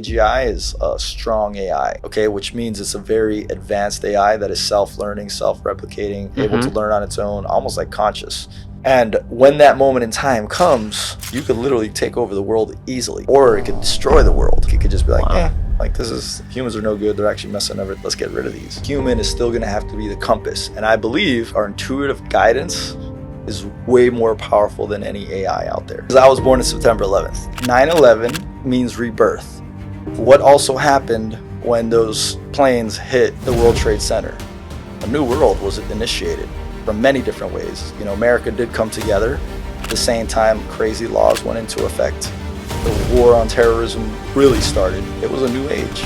AGI is a strong AI, okay, which means it's a very advanced AI that is self-learning, self-replicating, able to learn on its own, almost like conscious. And when that moment in time comes, you could literally take over the world easily, or it could destroy the world. It could just be like, like humans are no good. They're actually messing up. Let's get rid of these. Human is still going to have to be the compass. And I believe our intuitive guidance is way more powerful than any AI out there. Because I was born on September 11th. 9/11 means rebirth. What also happened when those planes hit the World Trade Center? A new world was initiated from many different ways. You know, America did come together. At the same time, crazy laws went into effect. The war on terrorism really started. It was a new age.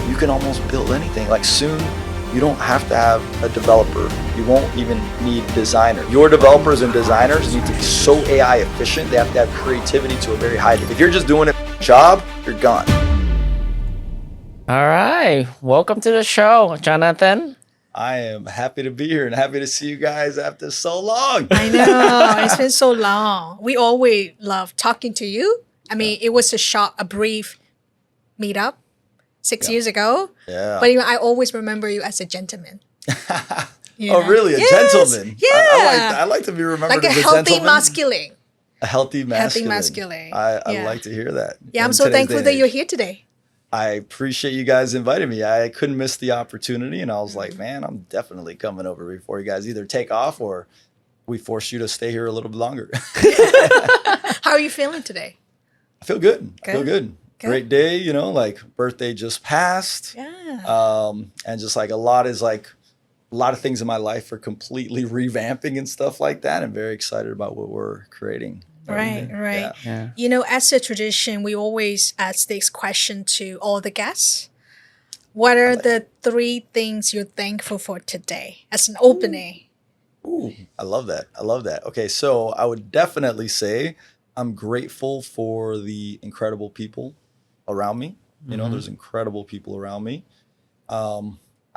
You can almost build anything. Like soon, you don't have to have a developer. You won't even need designers. Your developers and designers need to be so AI efficient. They have to have creativity to a very high degree. If you're just doing a job, you're gone. All right. Welcome to the show, Jonathan. I am happy to be here and happy to see you guys after so long. I know. It's been so long. We always love talking to you. I mean, it was a brief meetup 6 years ago. Yeah. But I always remember you as a gentleman. Oh, really? A gentleman? Yeah. I like to be remembered like as a healthy gentleman. masculine. A healthy masculine. Masculine. I like to hear that. Yeah, I'm so thankful that you're here today. I appreciate you guys inviting me. I couldn't miss the opportunity, and I was like, man, I'm definitely coming over before you guys either take off or we force you to stay here a little bit longer. How are you feeling today? I feel good. I feel good. Great day, you know, like birthday just passed. Yeah. And just like a lot of things in my life are completely revamping and stuff like that. I'm very excited about what we're creating. Right. Yeah. You know, as a tradition, we always ask this question to all the guests. What are the 3 things you're thankful for today as an opening? Ooh, I love that. Okay, so I would definitely say I'm grateful for the incredible people around me. You know, there's incredible people around me.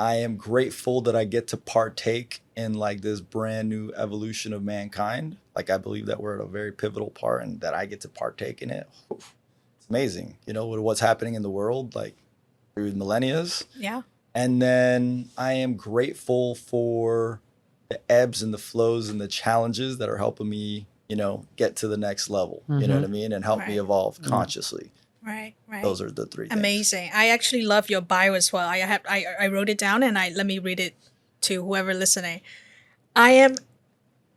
I am grateful that I get to partake in like this brand new evolution of mankind. Like I believe that we're at a very pivotal part and that I get to partake in it. It's amazing, you know, with what's happening in the world, like through millennia. Yeah. And then I am grateful for the ebbs and the flows and the challenges that are helping me, you know, get to the next level, you know what I mean? And help me evolve consciously. Right. Those are the 3 things. Amazing. I actually love your bio as well. I wrote it down and let me read it to whoever listening. I am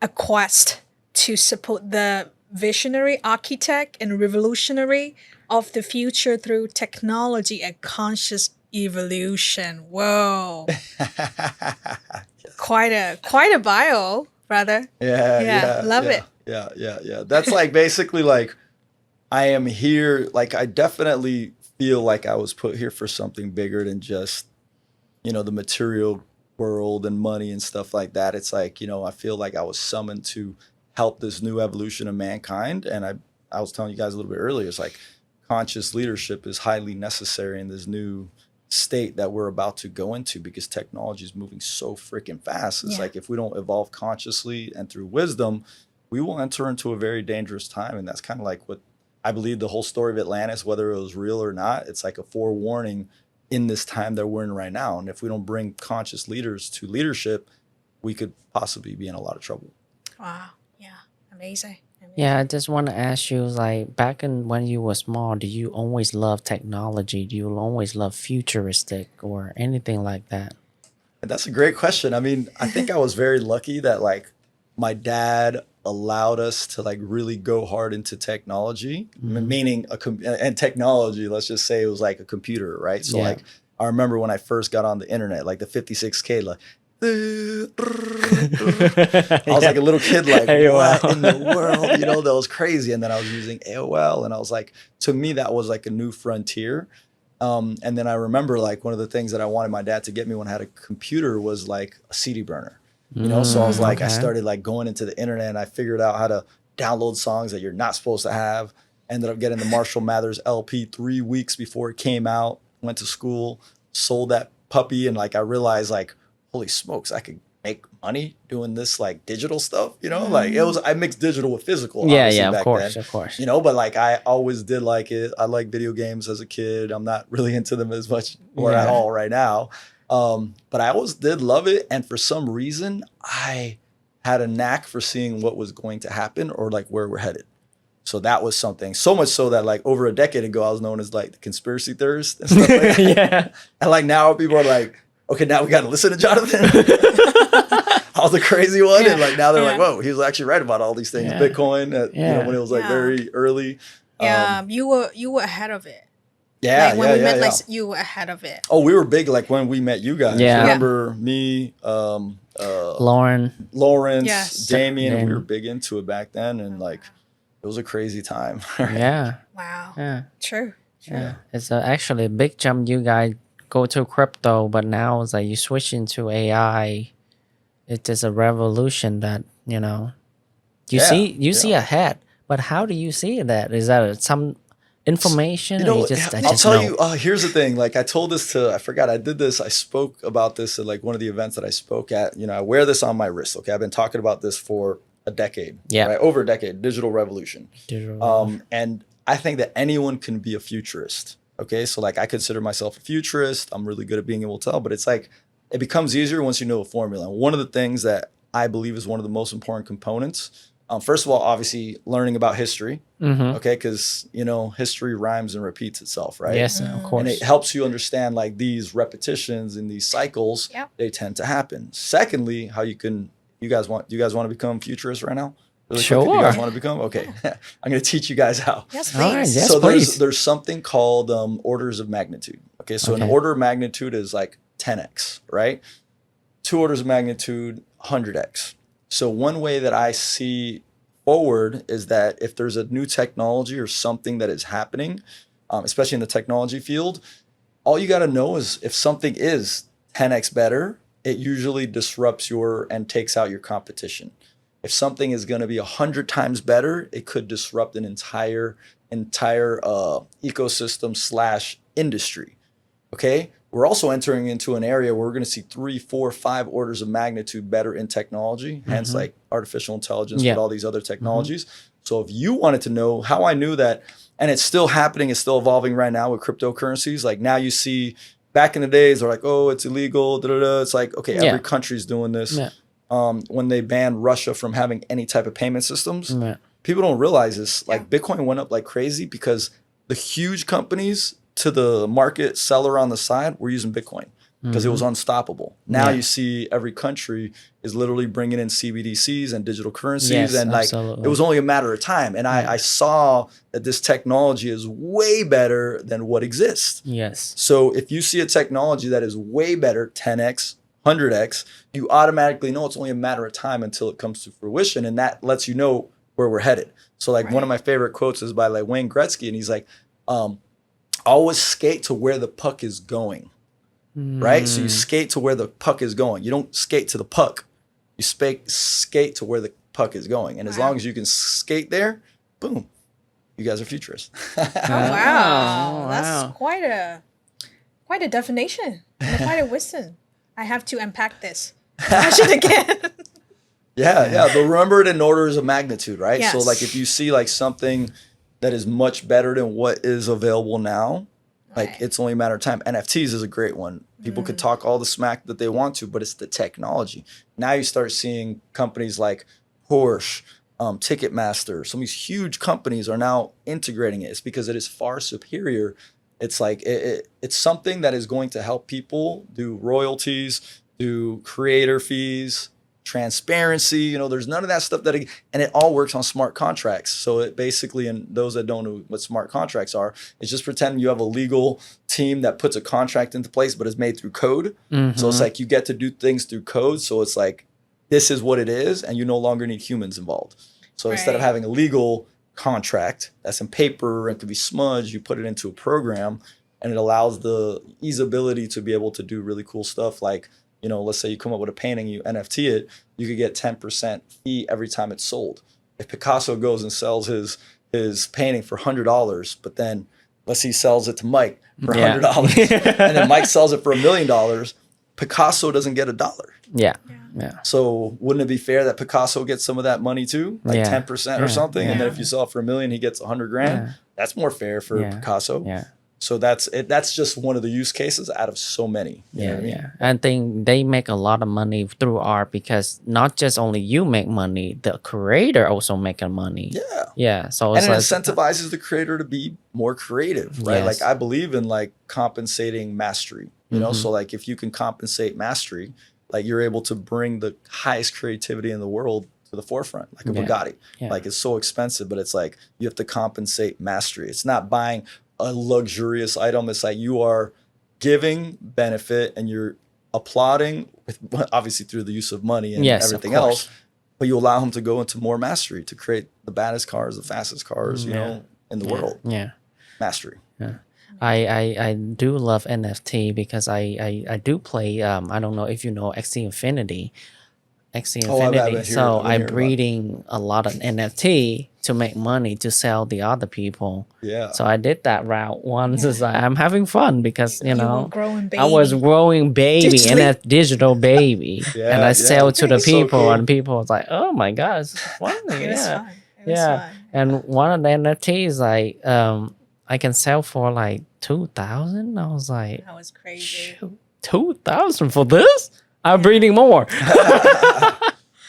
a quest to support the visionary architect and revolutionary of the future through technology and conscious evolution. Whoa. Quite a bio, brother. Yeah. Love it. Yeah. That's like basically like I am here. Like I definitely feel like I was put here for something bigger than just, you know, the material world and money and stuff like that. It's like, you know, I feel like I was summoned to help this new evolution of mankind. And I was telling you guys a little bit earlier, it's like conscious leadership is highly necessary in this new state that we're about to go into because technology is moving so freaking fast. It's like if we don't evolve consciously and through wisdom, we will enter into a very dangerous time. And that's kind of like what I believe the whole story of Atlantis, whether it was real or not, it's like a forewarning in this time that we're in right now. And if we don't bring conscious leaders to leadership, we could possibly be in a lot of trouble. Wow. Yeah. Amazing. Yeah, I just want to ask you, like, back when you were small, do you always love technology? Do you always love futuristic or anything like that? That's a great question. I mean, I think I was very lucky that like my dad allowed us to like really go hard into technology, meaning and technology, let's just say it was like a computer, right? So like I remember when I first got on the internet, like the 56K, like I was like a little kid, like what in the world, you know, that was crazy. And then I was using AOL and I was like, to me, that was like a new frontier. And then I remember like one of the things that I wanted my dad to get me when I had a computer was like a CD burner. You know, so I was like, I started like going into the internet and I figured out how to download songs that you're not supposed to have. Ended up getting the Marshall Mathers LP 3 weeks before it came out. Went to school, sold that puppy, and like I realized like, holy smokes, I could make money doing this like digital stuff, you know? Like I mixed digital with physical, Yeah, obviously, yeah, of back course, then. of course. You know, but like I always did like it. I like video games as a kid. I'm not really into them as much or at all right now. But I always did love it. And for some reason, I had a knack for seeing what was going to happen or like where we're headed. So that was something, so much so that like over a decade ago, I was known as like the conspiracy theorist and stuff like that. Yeah. And like now people are like, okay, now we got to listen to Jonathan. I was the crazy one. And like now they're like, whoa, he was actually right about all these things. Bitcoin, you know, when it was like very early. You were ahead of it. Yeah, like when we met, like you were ahead of it. Oh, we were big like when we met you guys. Yeah. Remember me, Lawrence, Damien, we were big into it back then, and like it was a crazy time. Yeah. Wow. Yeah. True. Yeah. It's actually a big jump. You guys go to crypto, but now it's like you switch into AI. It is a revolution that, you know, you see ahead. But how do you see that? Is that some information? You know, or you just, I'll tell you, here's the thing. Like I told this to, I forgot, I did this. I spoke about this at like one of the events that I spoke at. You know, I wear this on my wrist. Okay. I've been talking about this for a decade. Yeah. Right? Over a decade, digital revolution. Digital. And I think that anyone can be a futurist. Okay. So like I consider myself a futurist. I'm really good at being able to tell, but it's like, it becomes easier once you know a formula. And one of the things that I believe is one of the most important components, first of all, obviously learning about history. Okay. Cause you know, history rhymes and repeats itself, right? Yes, of course. And it helps you understand like these repetitions and these cycles, they tend to happen. Secondly, how you can, do you guys want to become futurists right now? Really sure. Quick, if you guys want to become? Okay. I'm going to teach you guys how. Yes, please. All right, yes, so please. there's something called orders of magnitude. Okay. So an order of magnitude is like 10x, right? 2 orders of magnitude, 100x. So one way that I see forward is that if there's a new technology or something that is happening, especially in the technology field, all you got to know is if something is 10x better, it usually disrupts and takes out your competition. If something is going to be 100 times better, it could disrupt an entire ecosystem / industry. Okay. We're also entering into an area where we're going to see 3, 4, 5 orders of magnitude better in technology, hence like artificial intelligence with all these other technologies. So if you wanted to know how I knew that, and it's still happening, it's still evolving right now with cryptocurrencies. Like now you see, back in the days, they're like, oh, it's illegal. It's like, okay, every country's doing this. When they banned Russia from having any type of payment systems, people don't realize this. Like Bitcoin went up like crazy because the huge companies to the market seller on the side were using Bitcoin because it was unstoppable. Now you see every country is literally bringing in CBDCs and digital currencies, and like it was only a matter of time. And I saw that this technology is way better than what exists. Yes. So if you see a technology that is way better, 10x, 100x, you automatically know it's only a matter of time until it comes to fruition, and that lets you know where we're headed. So like one of my favorite quotes is by like Wayne Gretzky, and he's like, always skate to where the puck is going, right? So you skate to where the puck is going. You don't skate to the puck. You skate to where the puck is going. And as long as you can skate there, boom, you guys are futurists. Wow. That's quite a definition and quite a wisdom. I have to unpack this. Watch it again. Yeah. But remember it in orders of magnitude, right? Yes. So like if you see like something that is much better than what is available now, like it's only a matter of time. NFTs is a great one. People could talk all the smack that they want to, but it's the technology. Now you start seeing companies like Porsche, Ticketmaster, some of these huge companies are now integrating it. It's because it is far superior. It's like it's something that is going to help people do royalties, do creator fees, transparency. You know, there's none of that stuff and it all works on smart contracts. So it basically, and those that don't know what smart contracts are, it's just pretending you have a legal team that puts a contract into place, but is made through code. So it's like you get to do things through code. So it's like, this is what it is, and you no longer need humans involved. So instead of having a legal contract that's in paper and can be smudged, you put it into a program, and it allows the easeability to be able to do really cool stuff. Like, you know, let's say you come up with a painting, you NFT it, you could get 10% fee every time it's sold. If Picasso goes and sells his painting for $100, but then let's say he sells it to Mike for $100, and then Mike sells it for $1 million, Picasso doesn't get $1. Yeah. Yeah. Yeah. So wouldn't it be fair that Picasso gets some of that money too, like Yeah. 10% or something? Yeah. And then if you sell it for $1 million, he gets 100 grand. Yeah. That's more fair for Yeah. Picasso. Yeah. So that's it. That's just one of the use cases out of so many. You know what I mean? I think they make a lot of money through art because not just only you make money, the creator also making money. Yeah. Yeah. So And it's it like, incentivizes the creator to be more creative, right? Yes. Like I believe in like compensating mastery, you know? So like if you can compensate mastery, like you're able to bring the highest creativity in the world to the forefront, like a Bugatti. Yeah. Like it's so expensive, but it's like you have to compensate mastery. It's not buying a luxurious item. It's like you are giving benefit and you're applauding, with, obviously through the use of money and Yes, of everything course. else, but you allow him to go into more mastery to create the baddest cars, the fastest cars, you know, in the world. yeah. Mastery. I do love NFT because I do play I don't know if you know Axie Infinity. Axie Oh, I've Infinity. been So hearing I'm about it. breeding a lot of NFT to make money to sell the other people. Yeah. So I did that route once. It's like, I'm having fun because you know were growing I was baby. growing baby Digitally. and that digital baby, Yeah, and I yeah. sell to the It's so people, cool. and people was like, "Oh my god, it's funny!" It was yeah, fun. It was yeah. fun. And one of the NFTs like I can sell for like 2,000. I was like, That was crazy. shoot, 2,000 for this? I'm breeding more.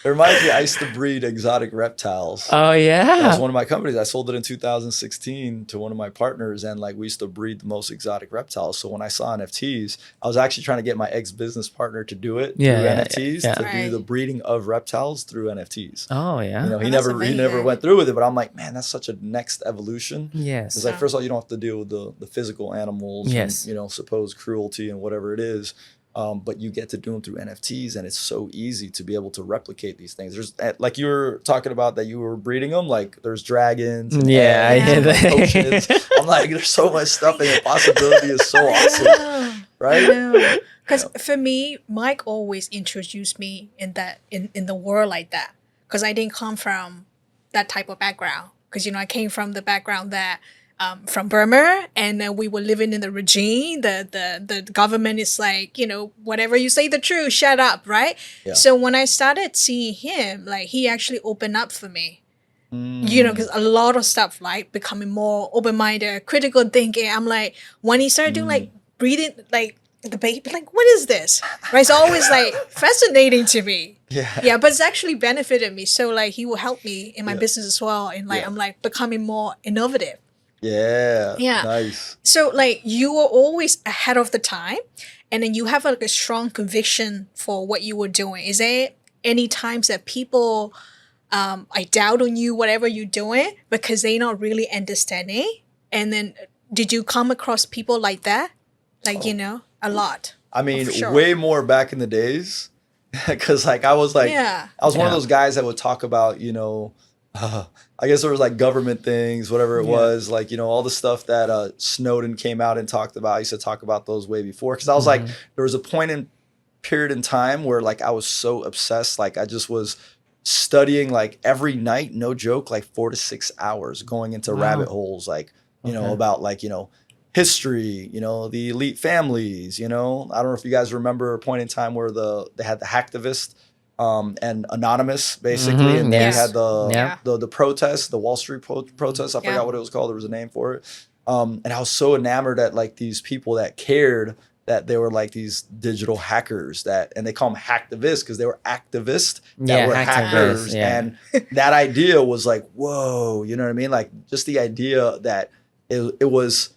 It reminds me, I used to breed exotic reptiles. Oh That was yeah. one of my companies. I sold it in 2016 to one of my partners, and like we used to breed the most exotic reptiles. So when I saw NFTs, I was actually trying to get my ex-business partner to do it Yeah, through yeah, NFTs yeah. to Right. do the breeding of reptiles through NFTs. Oh yeah. You know, he that's never amazing. went through with it, but I'm like, man, that's such a next evolution. Yes. It's like, first of all, you don't have to deal with the physical animals, Yes. and, you know, supposed cruelty and whatever it is. But you get to do them through NFTs, and it's so easy to be able to replicate these things. There's like you were talking about that you were breeding them, like there's dragons, and Yeah, I eggs hear and, like, that. potions. I'm like, there's so much stuff, and the possibility is so awesome, right? Because for me, Mike always introduced me in that in the world like that. Because I didn't come from that type of background. Because you know, I came from the background that from Burma, and then we were living in the regime. The government is like, you know, whatever you say the truth, shut up, right? Yeah. So when I started seeing him, like he actually opened up for me. You know, because a lot of stuff like becoming more open-minded, critical thinking. I'm like, when he started doing like breathing, like the baby, like what is this? Right? It's always like fascinating to me. Yeah, but it's actually benefited me. So like he will help me in my business as well, and like I'm like becoming more innovative. Yeah. Yeah. Nice. So like you were always ahead of the time, and then you have like a strong conviction for what you were doing. Is there any times that people I doubt on you, whatever you're doing, because they're not really understanding? And then did you come across people like that? Like, you know, a lot. I mean, for sure. way more back in the days, because like I was like, Yeah. I was one of Yeah. those guys that would talk about, you know, I guess there was like government things, whatever it was, like, you know, all the stuff that Snowden came out and talked about. I used to talk about those way before, because I was like, there was a period in time where like I was so obsessed, like I just was studying like every night, no joke, like 4 to 6 hours going into rabbit holes, like, you know, about like, you know, history, you know, the elite families, you know. I don't know if you guys remember a point in time where they had the hacktivist and anonymous basically, and then Yes. you had Yeah. the protests, the Wall Street protests. I forgot what it was called. There was a name for it. And I was so enamored at like these people that cared, that they were like these digital hackers, and they call them hacktivists because they were activists that Yeah, were hacktivists, hackers. yeah. And that idea was like, whoa, you know what I mean? Like just the idea that it was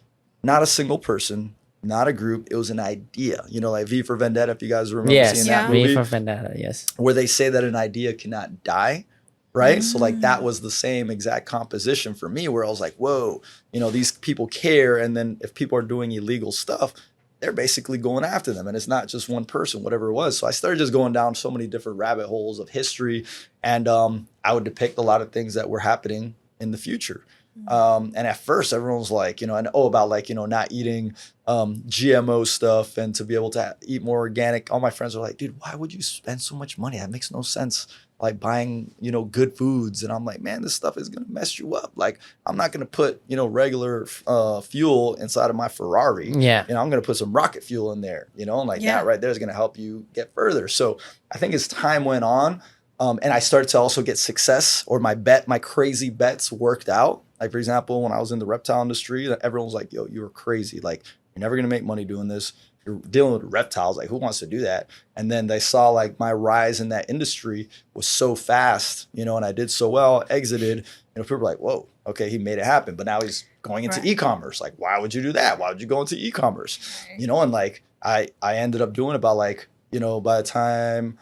not a single person, not a group. It was an idea, you know, like V for Vendetta, if you guys remember Yes. seeing Yeah. that movie, V for Vendetta. Yes. where they say that an idea cannot die. Right. So like that was the same exact composition for me, where I was like, whoa, you know, these people care. And then if people are doing illegal stuff, they're basically going after them. And it's not just one person, whatever it was. So I started just going down so many different rabbit holes of history. And I would depict a lot of things that were happening in the future. And at first everyone was like, you know, and about like, you know, not eating GMO stuff and to be able to eat more organic. All my friends were like, dude, why would you spend so much money? That makes no sense. like buying, good foods. And I'm like, man, this stuff is going to mess you up. Like, I'm not going to put, regular fuel inside of my Ferrari. Yeah. I'm going to put some rocket fuel in there, and like that right there is going to help you get further. So I think as time went on, and I started to also get success, or my crazy bets worked out. Like, for example, when I was in the reptile industry, everyone was like, yo, you were crazy. Like, you're never going to make money doing this. You're dealing with reptiles. Like, who wants to do that? And then they saw like my rise in that industry was so fast, and I did so well, exited. People were like, whoa, okay, he made it happen. But now he's going into e-commerce. Like, why would you do that? Why would you go into e-commerce? Right. And like, I ended up doing about like, by the time,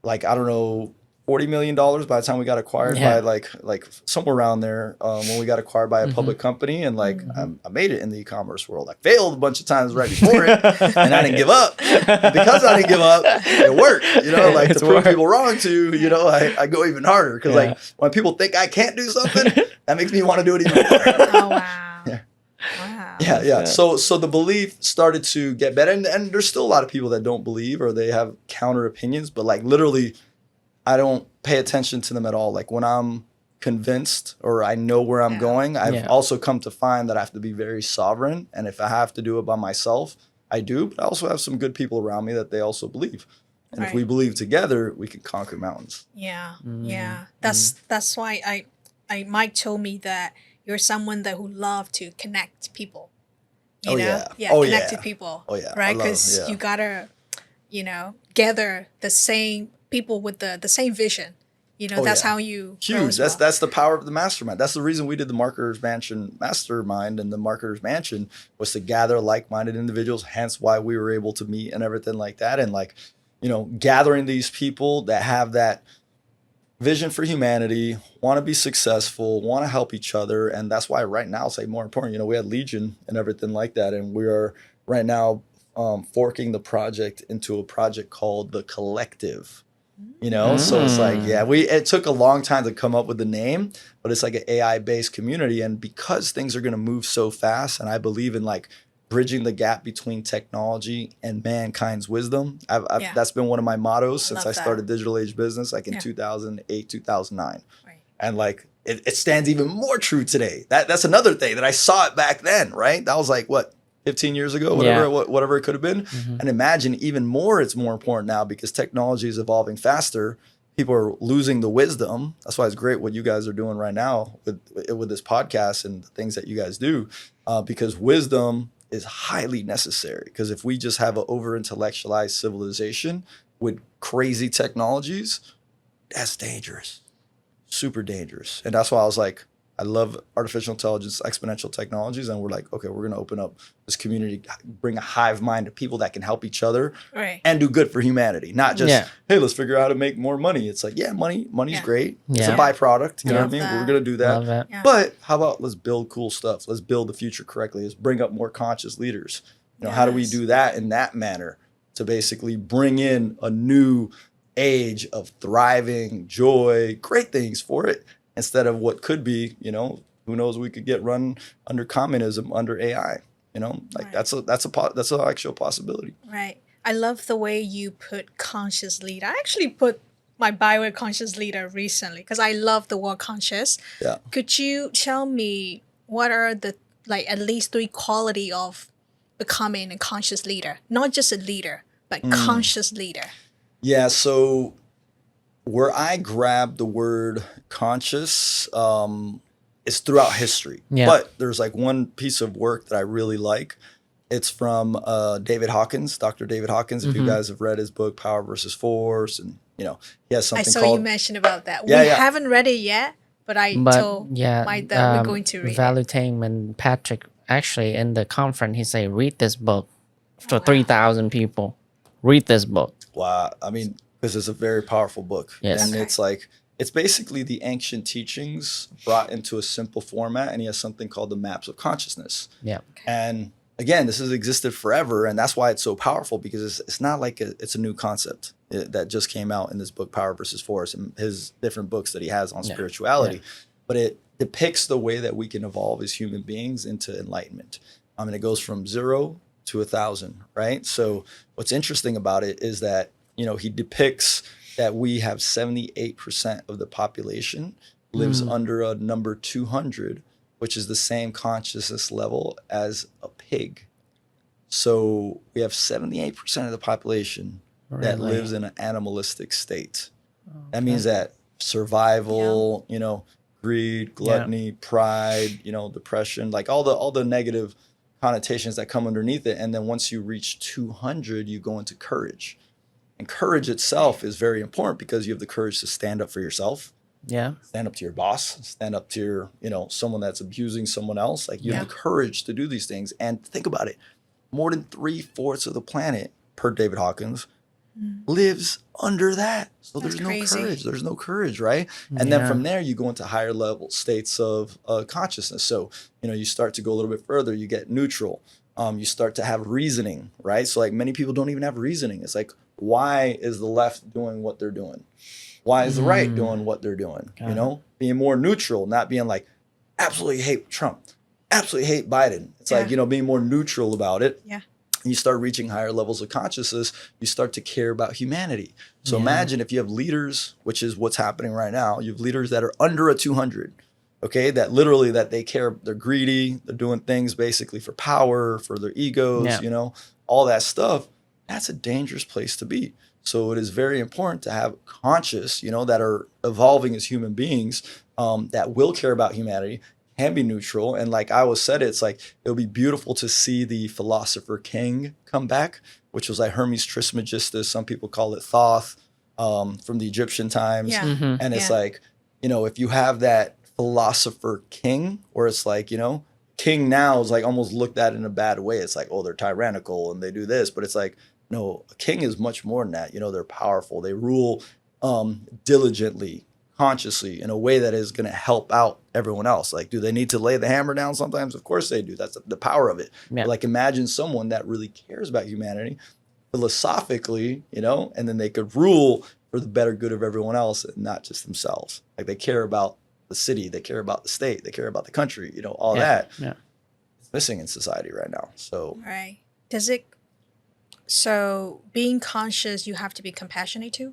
like, I don't know, $40 million by the time we got acquired by like somewhere around there, when we got acquired by a public company. And like, I made it in the e-commerce world. I failed a bunch of times right before it, and I didn't give up. Because I didn't give up, it worked, like to prove people wrong too, I go even harder. Because like when people think I can't do something, that makes me want to do it even more. Oh, wow. Wow. Yeah. So the belief started to get better. And there's still a lot of people that don't believe, or they have counter opinions, but like literally, I don't pay attention to them at all. Like when I'm convinced or I know where I'm going, I've also come to find that I have to be very sovereign. And if I have to do it by myself, I do. But I also have some good people around me that they also believe. And if we believe together, we can conquer mountains. Yeah. Yeah. That's why Mike told me that you're someone who love to connect people. You know? Connect to people. Oh yeah. Right? Because you gotta, gather the same people with the same vision. That's how you huge. That's the power of the mastermind. That's the reason we did the Marketers Mansion Mastermind, and the Marketers Mansion was to gather like-minded individuals, hence why we were able to meet and everything like that. And like, gathering these people that have that vision for humanity, want to be successful, want to help each other. And that's why right now it's like more important. We had Legion and everything like that. And we are right now forking the project into a project called The Collective. So it's like, it took a long time to come up with the name, but it's like an AI-based community. And because things are going to move so fast, and I believe in like bridging the gap between technology and mankind's wisdom, that's been one of my mottos since I started Digital Age Business, like in 2008, 2009. Right. And like, it stands even more true today. That's another thing that I saw it back then, right? That was like, what, 15 years ago, whatever it could have been. And imagine even more, it's more important now because technology is evolving faster. People are losing the wisdom. That's why it's great what you guys are doing right now with this podcast and the things that you guys do, because wisdom is highly necessary. Because if we just have an over-intellectualized civilization with crazy technologies, that's dangerous, super dangerous. And that's why I was like, I love artificial intelligence, exponential technologies. And we're like, okay, we're going to open up this community, bring a hive mind of people that can help each other and do good for humanity. Not just, hey, let's figure out how to make more money. It's like, money's great. It's a byproduct. You know what I mean? We're going to do that. But how about let's build cool stuff. Let's build the future correctly. Let's bring up more conscious leaders. How do we do that in that manner to basically bring in a new age of thriving, joy, great things for it? Instead of what could be, who knows, we could get run under communism, under AI, that's an actual possibility. Right. I love the way you put conscious leader. I actually put my bio as conscious leader recently because I love the word conscious. Yeah. Could you tell me what are the, at least 3 qualities of becoming a conscious leader? Not just a leader, but conscious leader. Yeah. So where I grabbed the word conscious is throughout history. Yeah. But there's like one piece of work that I really like. It's from David Hawkins, Dr. David Hawkins. If you guys have read his book, Power versus Force, and he has something called... I saw you mention about that. We haven't read it yet, but I told Mike that we're going to read it. And Patrick, actually in the conference, he said, read this book for 3,000 people. Read this book. Wow. I mean... because it's a very powerful book. Yes. And it's like, it's basically the ancient teachings brought into a simple format. And he has something called the maps of consciousness. Yeah. Okay. And again, this has existed forever. And that's why it's so powerful, because it's not like it's a new concept that just came out in this book, Power versus Force, and his different books that he has on spirituality. Yeah. But it depicts the way that we can evolve as human beings into enlightenment. And it goes from 0 to 1,000, right? So what's interesting about it is that he depicts that we have 78% of the population lives under a number 200, which is the same consciousness level as a pig. So we have 78% of the population that lives in an animalistic state. That means that survival, you know, greed, gluttony, pride, you know, depression, like all the negative connotations that come underneath it. And then once you reach 200, you go into courage. And courage itself is very important because you have the courage to stand up for yourself. Yeah. Stand up to your boss, stand up to your, you know, someone that's abusing someone else. Like you have the courage to do these things. And think about it. More than 3/4 of the planet, per David Hawkins, lives under that. So there's no courage. There's no courage, right? And then from there, you go into higher level states of consciousness. So, you know, you start to go a little bit further. You get neutral. You start to have reasoning, right? So like many people don't even have reasoning. It's like, why is the left doing what they're doing? Why is the right doing what they're doing? You know, being more neutral, not being like, absolutely hate Trump, absolutely hate Biden. It's like, you know, being more neutral about it. Yeah. And you start reaching higher levels of consciousness, you start to care about humanity. So imagine if you have leaders, which is what's happening right now, you have leaders that are under a 200, okay, that literally that they care, they're greedy, they're doing things basically for power, for their egos, you know, all that stuff. That's a dangerous place to be. So it is very important to have conscious, you know, that are evolving as human beings, that will care about humanity, can be neutral. And like I always said, it's like, it'll be beautiful to see the Philosopher-king come back, which was like Hermes Trismegistus. Some people call it Thoth, from the Egyptian times. Yeah. And it's like, you know, if you have that Philosopher-king, where it's like, you know, king now is like almost looked at in a bad way. It's like, oh, they're tyrannical and they do this, but it's like, no, a king is much more than that. You know, they're powerful. They rule diligently, consciously, in a way that is going to help out everyone else. Like, do they need to lay the hammer down sometimes? Of course they do. That's the power of it. Yeah. But like, imagine someone that really cares about humanity philosophically, you know, and then they could rule for the better good of everyone else and not just themselves. Like, they care about the city, they care about the state, they care about the country, you know, all that. Yeah. It's missing in society right now. So, Right. Does it, so being conscious, you have to be compassionate too?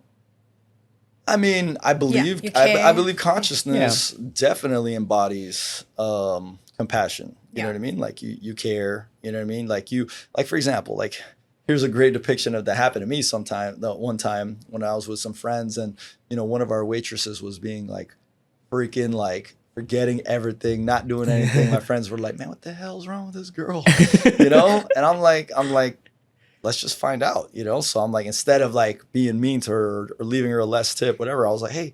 I mean, I believe you I care. believe consciousness definitely embodies compassion. You know what I mean? Like you care. You know what I mean? Like for example, like here's a great depiction of that happened to me one time when I was with some friends, and you know, one of our waitresses was being like freaking like forgetting everything, not doing anything. My friends were like, "Man, what the hell's wrong with this girl?" You know? And I'm like. Let's just find out, you know? So I'm like, instead of like being mean to her or leaving her a less tip, whatever, I was like, hey,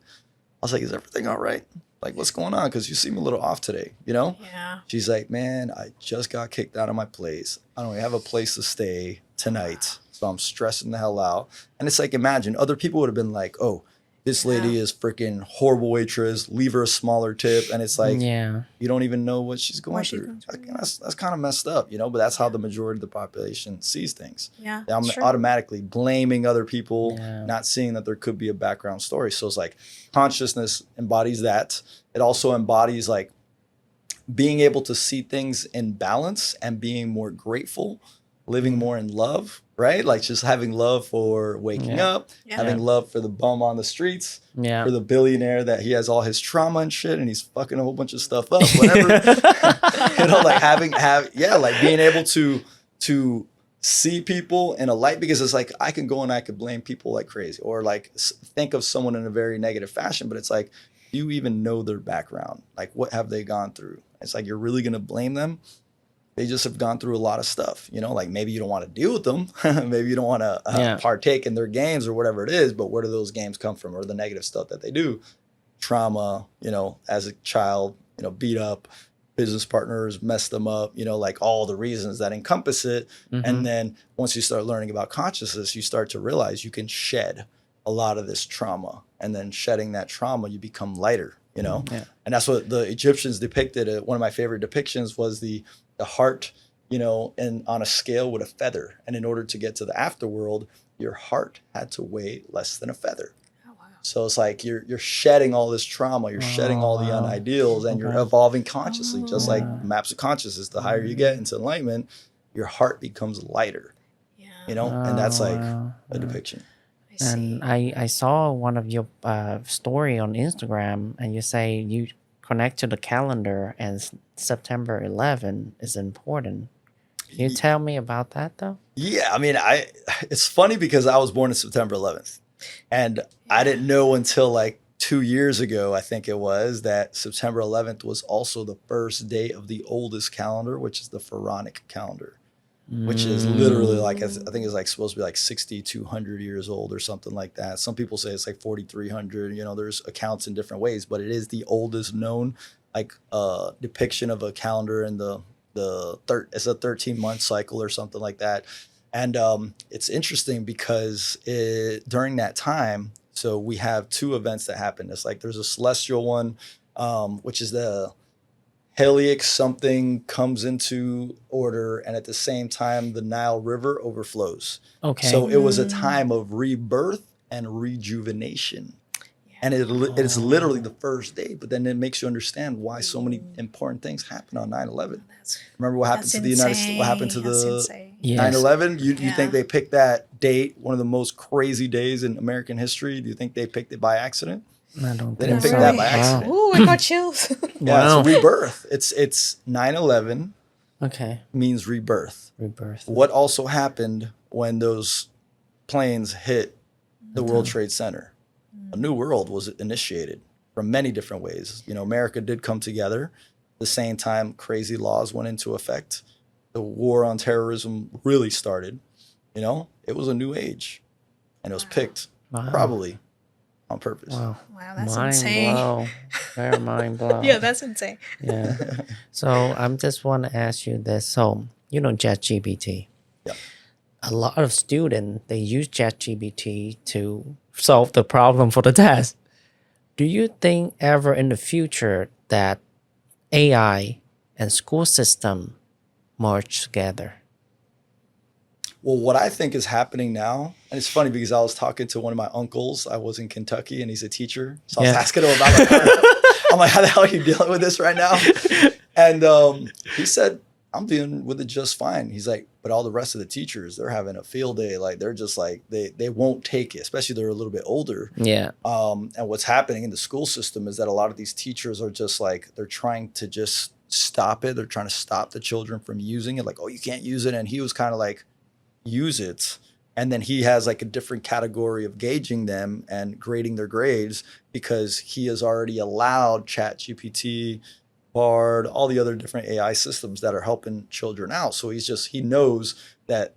is everything all right? Like, what's going on? Because you seem a little off today, you know? Yeah. She's like, man, I just got kicked out of my place. I don't even have a place to stay tonight. So I'm stressing the hell out. And it's like, imagine other people would have been like, oh, this lady is freaking horrible waitress. Leave her a smaller tip. And it's like, you don't even know what she's going through. That's kind of messed up, you know, but that's how the majority of the population sees things. Yeah. I'm automatically blaming other people, not seeing that there could be a background story. So it's like consciousness embodies that. It also embodies like being able to see things in balance and being more grateful, living more in love, right? Like just having love for waking up, having love for the bum on the streets, for the billionaire that he has all his trauma and shit and he's fucking a whole bunch of stuff up, whatever. You know, like like being able to see people in a light, because it's like I can go and I could blame people like crazy or like think of someone in a very negative fashion, but it's like, do you even know their background? Like, what have they gone through? It's like, you're really going to blame them? They just have gone through a lot of stuff, you know, like maybe you don't want to deal with them. Maybe you don't want to partake in their games or whatever it is, but where do those games come from, or the negative stuff that they do? Trauma, you know, as a child, you know, beat up, business partners messed them up, you know, like all the reasons that encompass it. And then once you start learning about consciousness, you start to realize you can shed a lot of this trauma, and then shedding that trauma, you become lighter, you know? And that's what the Egyptians depicted. One of my favorite depictions was the heart, you know, and on a scale with a feather. And in order to get to the afterworld, your heart had to weigh less than a feather. Oh, wow. So it's like you're shedding all this trauma, you're shedding all the unideals, and you're evolving consciously, just like maps of consciousness. The higher you get into enlightenment, your heart becomes lighter, you know, and that's like a depiction. And I saw one of your story on Instagram, and you say you connect to the calendar, and September 11 is important. Can you tell me about that though? Yeah, I mean, it's funny because I was born on September 11th, and I didn't know until like 2 years ago, I think it was, that September 11th was also the first day of the oldest calendar, which is the Pharaonic calendar, which is literally like, I think it's like supposed to be like 6,200 years old or something like that. Some people say it's like 4,300. You know, there's accounts in different ways, but it is the oldest known like depiction of a calendar in it's a 13-month cycle or something like that. And it's interesting because during that time, so we have two events that happen. It's like there's a celestial one, which is the Helix something comes into order, and at the same time, the Nile River overflows. Okay. So it was a time of rebirth and rejuvenation. And it's literally the first day, but then it makes you understand why so many important things happen on 9/11. Remember what happened to the United States? What happened to the 9/11? You think they picked that date, one of the most crazy days in American history? Do you think they picked it by accident? I don't They think didn't pick so. that by accident. Ooh, I got chills. Yeah, it's rebirth. It's 9/11 Okay. means rebirth. Rebirth. What also happened when those planes hit the World Trade Center? A new world was initiated from many different ways. You know, America did come together. At the same time, crazy laws went into effect. The war on terrorism really started. You know, it was a new age, and it was picked probably on purpose. Wow. Wow, that's Mind insane. blow. Very mind blow. Yeah, that's insane. Yeah. So I'm just want to ask you this. So you know ChatGPT. Yep. A lot of students, they use ChatGPT to solve the problem for the test. Do you think ever in the future that AI and school system merge together? Well, what I think is happening now, and it's funny because I was talking to one of my uncles. I was in Kentucky, and he's a teacher. So I was asking him about, I'm like, how the hell are you dealing with this right now? And he said, I'm dealing with it just fine. He's like, but all the rest of the teachers, they're having a field day. Like, they're just like, they won't take it, especially they're a little bit older. Yeah. And what's happening in the school system is that a lot of these teachers are just like, they're trying to just stop it. They're trying to stop the children from using it. Like, oh, you can't use it. And he was kind of like, use it. And then he has like a different category of gauging them and grading their grades because he has already allowed ChatGPT, Bard, all the other different AI systems that are helping children out. So he knows that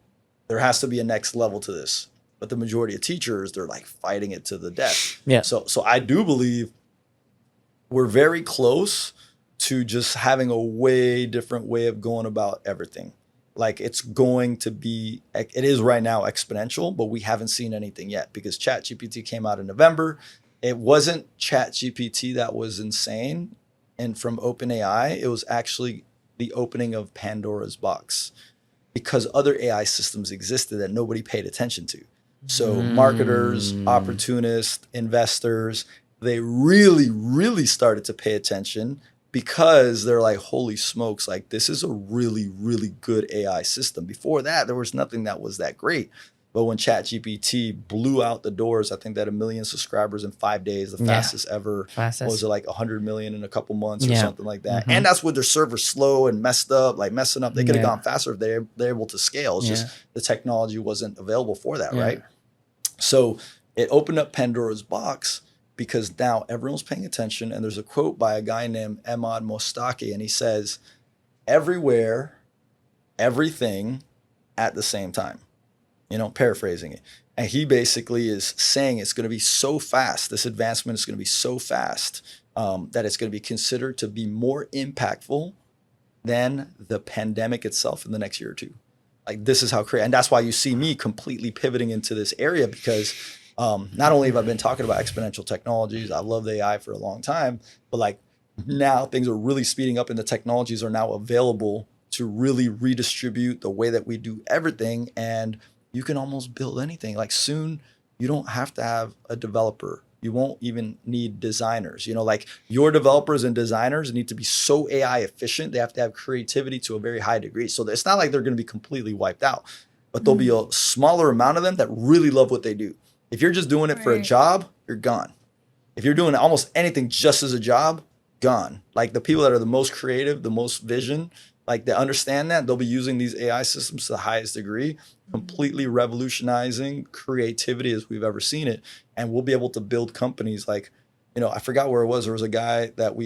there has to be a next level to this. But the majority of teachers, they're like fighting it to the death. Yeah. So I do believe we're very close to just having a way different way of going about everything. Like it's going to be, it is right now exponential, but we haven't seen anything yet because ChatGPT came out in November. It wasn't ChatGPT that was insane. And from OpenAI, it was actually the opening of Pandora's box because other AI systems existed that nobody paid attention to. So marketers, opportunists, investors, they really, really started to pay attention because they're like, holy smokes, like this is a really, really good AI system. Before that, there was nothing that was that great. But when ChatGPT blew out the doors, I think that 1 million subscribers in 5 days, the fastest ever. What was it, like 100 million in a couple months or something like that? And that's with their servers slow and messing up. They could have gone faster if they're able to scale. It's just the technology wasn't available for that, right? So it opened up Pandora's box because now everyone's paying attention. And there's a quote by a guy named Emad Mostaki, and he says, everywhere, everything at the same time. You know, paraphrasing it. And he basically is saying it's going to be so fast, this advancement is going to be so fast that it's going to be considered to be more impactful than the pandemic itself in the next year or two. Like this is how crazy, and that's why you see me completely pivoting into this area because not only have I been talking about exponential technologies, I love the AI for a long time, but like now things are really speeding up and the technologies are now available to really redistribute the way that we do everything. And you can almost build anything. Like soon, you don't have to have a developer. You won't even need designers. You know, like your developers and designers need to be so AI efficient. They have to have creativity to a very high degree. So it's not like they're going to be completely wiped out, but there'll be a smaller amount of them that really love what they do. If you're just doing it for a job, you're gone. If you're doing almost anything just as a job, gone. Like the people that are the most creative, the most vision, like they understand that, they'll be using these AI systems to the highest degree, completely revolutionizing creativity as we've ever seen it. And we'll be able to build companies like, I forgot where it was. There was a guy that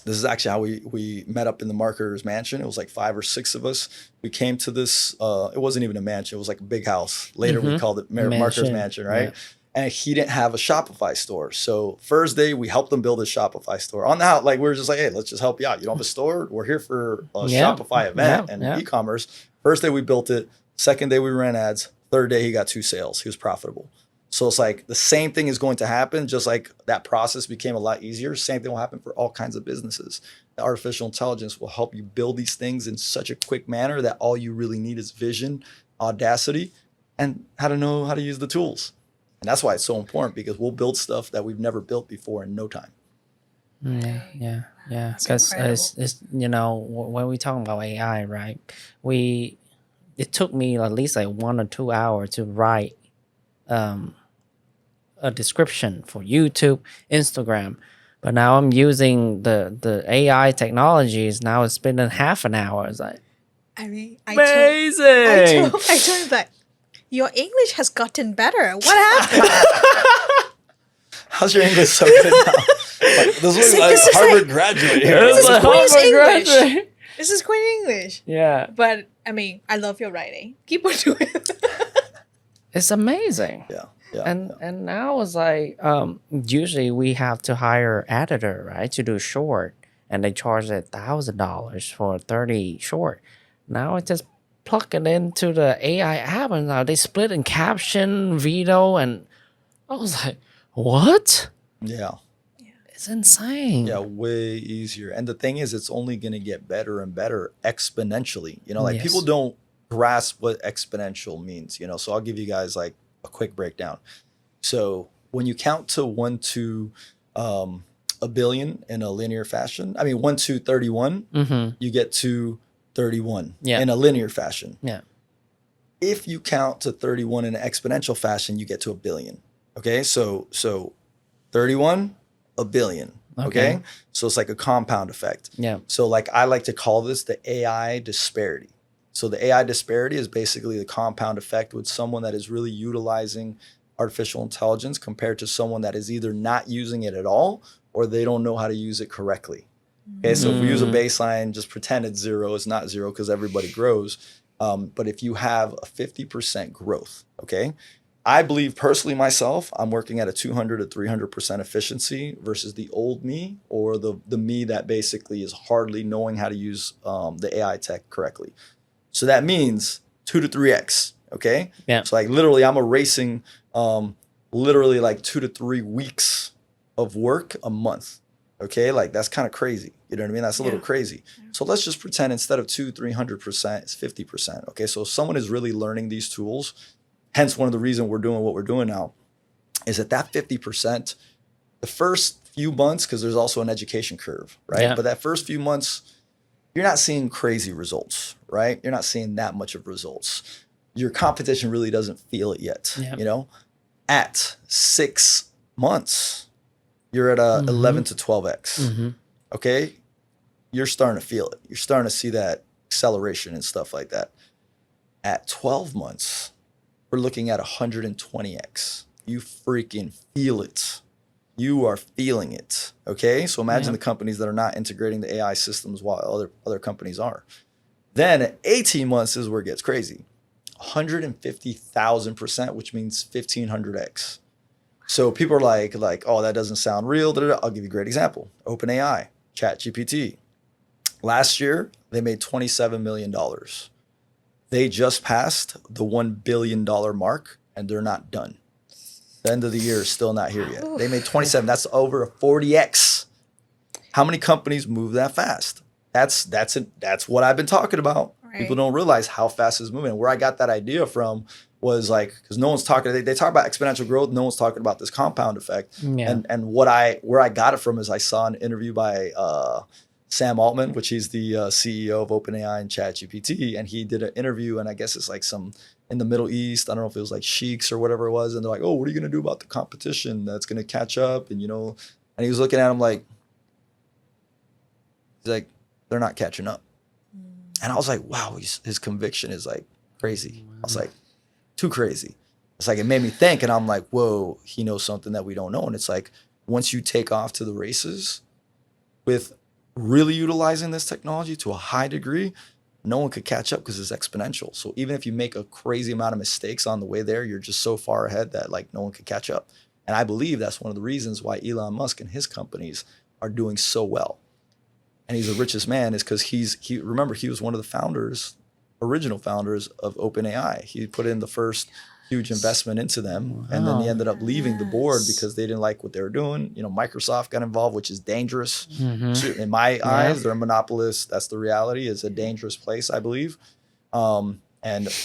this is actually how we met up in the marketer's mansion. It was like 5 or 6 of us. We came to this, it wasn't even a mansion. It was like a big house. Later we called it marketer's mansion, right? Yeah. And he didn't have a Shopify store. So first day we helped him build a Shopify store. On the house, like we were just like, hey, let's just help you out. You don't have a store? We're here for a Shopify event and e-commerce. First day we built it. Second day we ran ads. Third day he got 2 sales. He was profitable. So it's like the same thing is going to happen, just like that process became a lot easier. Same thing will happen for all kinds of businesses. The artificial intelligence will help you build these things in such a quick manner that all you really need is vision, audacity, and how to know how to use the tools. And that's why it's so important, because we'll build stuff that we've never built before in no time. Yeah. Because it's when we talk about AI, right? It took me at least like 1 or 2 hours to write a description for YouTube, Instagram. But now I'm using the AI technologies. Now it's been half an hour. It's like, amazing. I told him that your English has gotten better. What happened? How's your English so good now? Like, this was like Harvard graduate here. This is Queen's English. This is Queen English. Yeah. But I love your writing. Keep on doing it. It's amazing. Yeah. And now it's like usually we have to hire editor, right, to do short, and they charge $1,000 for 30 short. Now I just plug it into the AI app, and now they split in caption, video, and I was like, what? Yeah. It's insane. Yeah, way easier. And the thing is, it's only going to get better and better exponentially. People don't grasp what exponential means, so I'll give you guys like a quick breakdown. So when you count to 1 to a billion in a linear fashion, 1 to 31, you get to 31 in a linear fashion. Yeah. If you count to 31 in an exponential fashion, you get to a billion. Okay, so 31, a billion. Okay, so it's like a compound effect. Yeah. So like I like to call this the AI disparity. So the AI disparity is basically the compound effect with someone that is really utilizing artificial intelligence compared to someone that is either not using it at all or they don't know how to use it correctly. Okay, so if we use a baseline, just pretend it's 0. It's not 0 because everybody grows. But if you have a 50% growth, okay, I believe personally myself, I'm working at a 200 to 300% efficiency versus the old me or the me that basically is hardly knowing how to use the AI tech correctly. So that means 2 to 3x, okay? Yeah. So like literally I'm erasing literally like 2 to 3 weeks of work a month, okay? Like that's kind of crazy, you know what I mean? That's a little crazy. So let's just pretend instead of 300%, it's 50%, okay? So if someone is really learning these tools, hence one of the reasons we're doing what we're doing now, is that 50%, the first few months, because there's also an education curve, right? Yeah. But that first few months, you're not seeing crazy results, right? You're not seeing that much of results. Your competition really doesn't feel it yet, At 6 months, you're at a 11 to 12x, okay? You're starting to feel it. You're starting to see that acceleration and stuff like that. At 12 months, we're looking at 120x. You freaking feel it. You are feeling it, okay? So imagine the companies that are not integrating the AI systems while other companies are. Then at 18 months is where it gets crazy. 150,000%, which means 1,500x. So people are like, oh, that doesn't sound real. I'll give you a great example. OpenAI, Chatgpt. Last year, they made $27 million. They just passed the $1 billion mark, and they're not done. The end of the year is still not here yet. They made 27. That's over a 40x. How many companies move that fast? That's what I've been talking about. Right. People don't realize how fast it's moving. Where I got that idea from was like, because no one's talking, they talk about exponential growth. No one's talking about this compound effect. Yeah. And where I got it from is I saw an interview by Sam Altman, which he's the CEO of OpenAI and ChatGPT, and he did an interview, and I guess it's like some in the Middle East. I don't know if it was like sheiks or whatever it was, and they're like, "Oh, what are you gonna do about the competition that's gonna catch up?" And and he was looking at him like, he's like, "They're not catching up." And I was like, "Wow, his conviction is like crazy." I was like, "Too crazy." It's like it made me think, and I'm like, "Whoa, he knows something that we don't know." And it's like once you take off to the races with really utilizing this technology to a high degree, no one could catch up because it's exponential. So even if you make a crazy amount of mistakes on the way there, you're just so far ahead that like no one could catch up. And I believe that's one of the reasons why Elon Musk and his companies are doing so well. And he's the richest man is because remember, he was one of the original founders of OpenAI. He put in the first huge investment into them, and then he ended up leaving the board because they didn't like what they were doing. Microsoft got involved, which is dangerous. In my eyes. They're a monopolist. That's the reality. It's a dangerous place, I believe. And